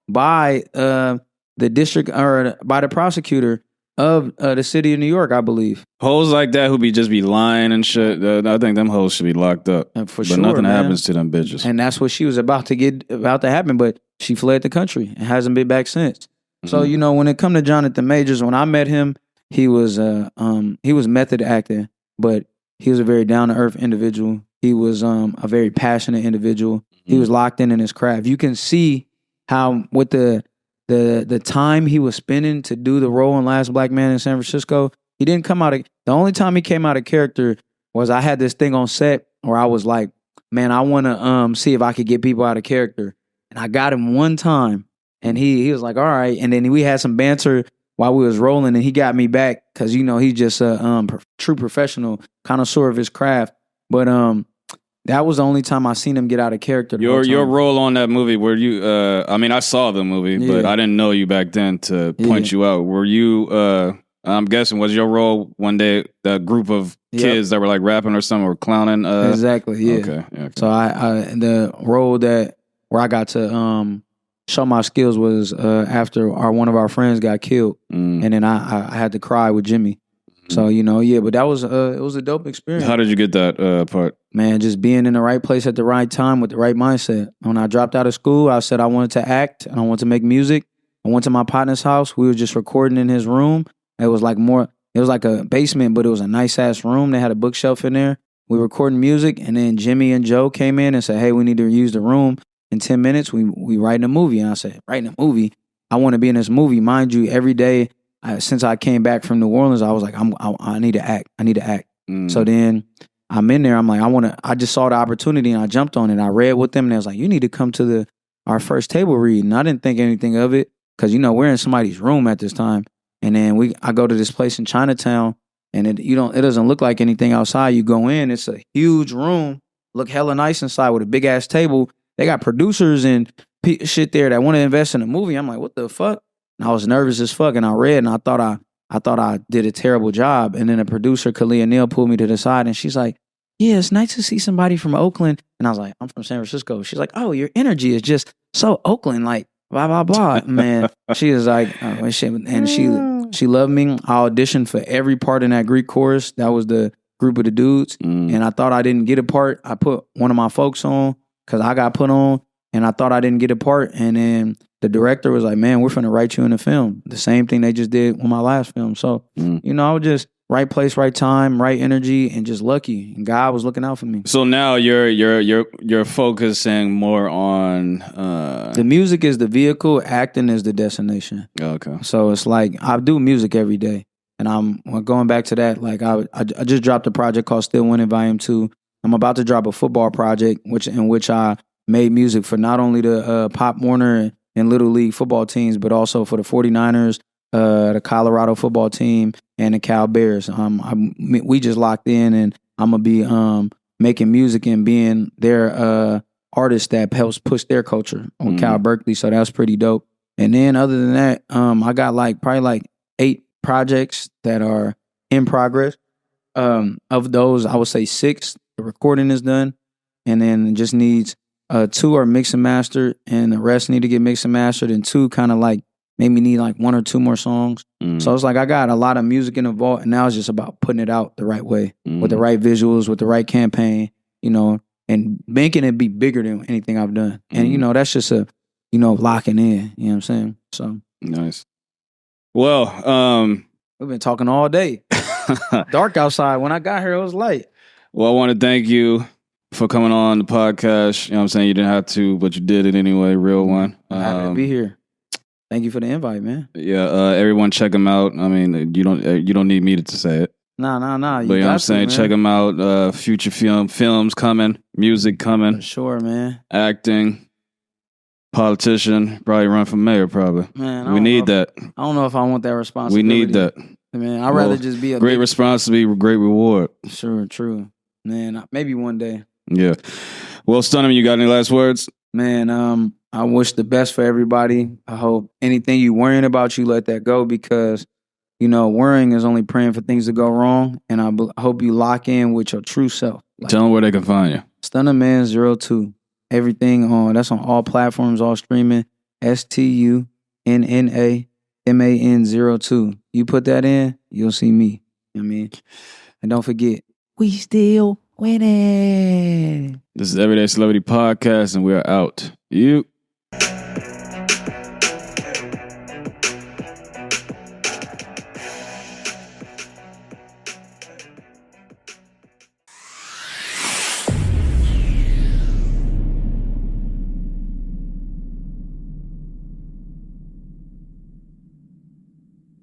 by the district, or by the prosecutor of the city of New York, I believe. Hoes like that who just be lying and shit, I think them hoes should be locked up. For but sure, nothing man. happens to them bitches. And that's what she was about to happen, but she fled the country and hasn't been back since. So, you know, when it come to Jonathan Majors, when I met him, he was method acting, but he was a very down-to-earth individual. He was a very passionate individual. He was locked in his craft. You can see how with the time he was spending to do the role in Last Black Man in San Francisco, he didn't come out of... The only time he came out of character was I had this thing on set where I was like, man, I want to see if I could get people out of character. And I got him one time, and he was like, all right. And then we had some banter while we was rolling, and he got me back because, you know, he's just a true professional, connoisseur of his craft. But that was the only time I seen him get out of character. Your role on that movie, were you, I mean, I saw the movie, but I didn't know you back then to point you out. Were you, I'm guessing, was your role one day that group of kids that were like rapping or something or clowning? Exactly, yeah. Okay. So the role where I got to show my skills was after one of our friends got killed, and then I had to cry with Jimmy. So, you know, but that was it was a dope experience. How did you get that part? Man, just being in the right place at the right time with the right mindset. When I dropped out of school, I said I wanted to act and I wanted to make music. I went to my partner's house. We were just recording in his room. It was like a basement, but it was a nice ass room. They had a bookshelf in there. We were recording music, and then Jimmy and Joe came in and said, hey, we need to use the room. In 10 minutes, we writing a movie. And I said, writing a movie? I want to be in this movie. Mind you, every day since I came back from New Orleans, I was like, I need to act. I need to act. So then I'm in there. I'm like, I just saw the opportunity and I jumped on it. I read with them and they was like, you need to come to our first table read. And I didn't think anything of it because, you know, we're in somebody's room at this time. And then I go to this place in Chinatown, and it doesn't look like anything outside. You go in, it's a huge room, look hella nice inside with a big ass table. They got producers and shit there that want to invest in a movie. I'm like, what the fuck? And I was nervous as fuck, and I read, and I thought I did a terrible job. And then a producer, Kalia Neal, pulled me to the side, and she's like, yeah, it's nice to see somebody from Oakland. And I was like, I'm from San Francisco. She's like, oh, your energy is just so Oakland, like blah blah blah. Man, she was like, oh, shit. And she loved me. I auditioned for every part in that Greek chorus. That was the group of the dudes. And I thought I didn't get a part. I put one of my folks on because I got put on, and I thought I didn't get a part. And then the director was like, man, we're finna write you in the film. The same thing they just did with my last film. So, you know, I was just right place, right time, right energy, and just lucky. And God was looking out for me. So now you're focusing more on the music is the vehicle, acting is the destination. Okay. So it's like I do music every day. And I'm going back to that. Like I just dropped a project called Still Winning Volume 2. I'm about to drop a football project, in which I made music for not only the Pop Warner and Little League football teams, but also for the 49ers, the Colorado football team, and the Cal Bears. We just locked in, and I'm gonna be making music and being their artist that helps push their culture on Cal Berkeley. So that's pretty dope. And then other than that, I got probably 8 projects that are in progress. Of those, I would say 6, the recording is done, and then it just needs 2 are mixed and mastered, and the rest need to get mixed and mastered, and 2 kind of like maybe need like 1 or 2 more songs. So it's like I got a lot of music in the vault, and now it's just about putting it out the right way, with the right visuals, with the right campaign, and making it be bigger than anything I've done. And that's just locking in. You know what I'm saying? So nice. Well, we've been talking all day. Dark outside. When I got here, it was light. Well, I want to thank you for coming on the podcast. You know what I'm saying? You didn't have to, but you did it anyway. Real one. I'm happy to be here. Thank you for the invite, man. Yeah, everyone check him out. I mean, you don't need me to say it. Nah. But you know what I'm saying? Check him out. Future films coming, music coming. For sure, man. Acting, politician, probably run for mayor, probably. Man, we need that. I don't know if I want that responsibility. We need that. Man, I'd rather just be a great responsibility, great reward. Sure, true. Man, maybe one day. Yeah. Well, Stunna, you got any last words? Man, I wish the best for everybody. I hope anything you worrying about, you let that go, because, worrying is only praying for things to go wrong. And I hope you lock in with your true self. Tell them where they can find you. Stunna Man 02. Everything that's on all platforms, all streaming. STUNNA MAN 02. You put that in, you'll see me. You know what I mean? And don't forget, we still winning. This is Everyday Celebrity Podcast, and we're out. You.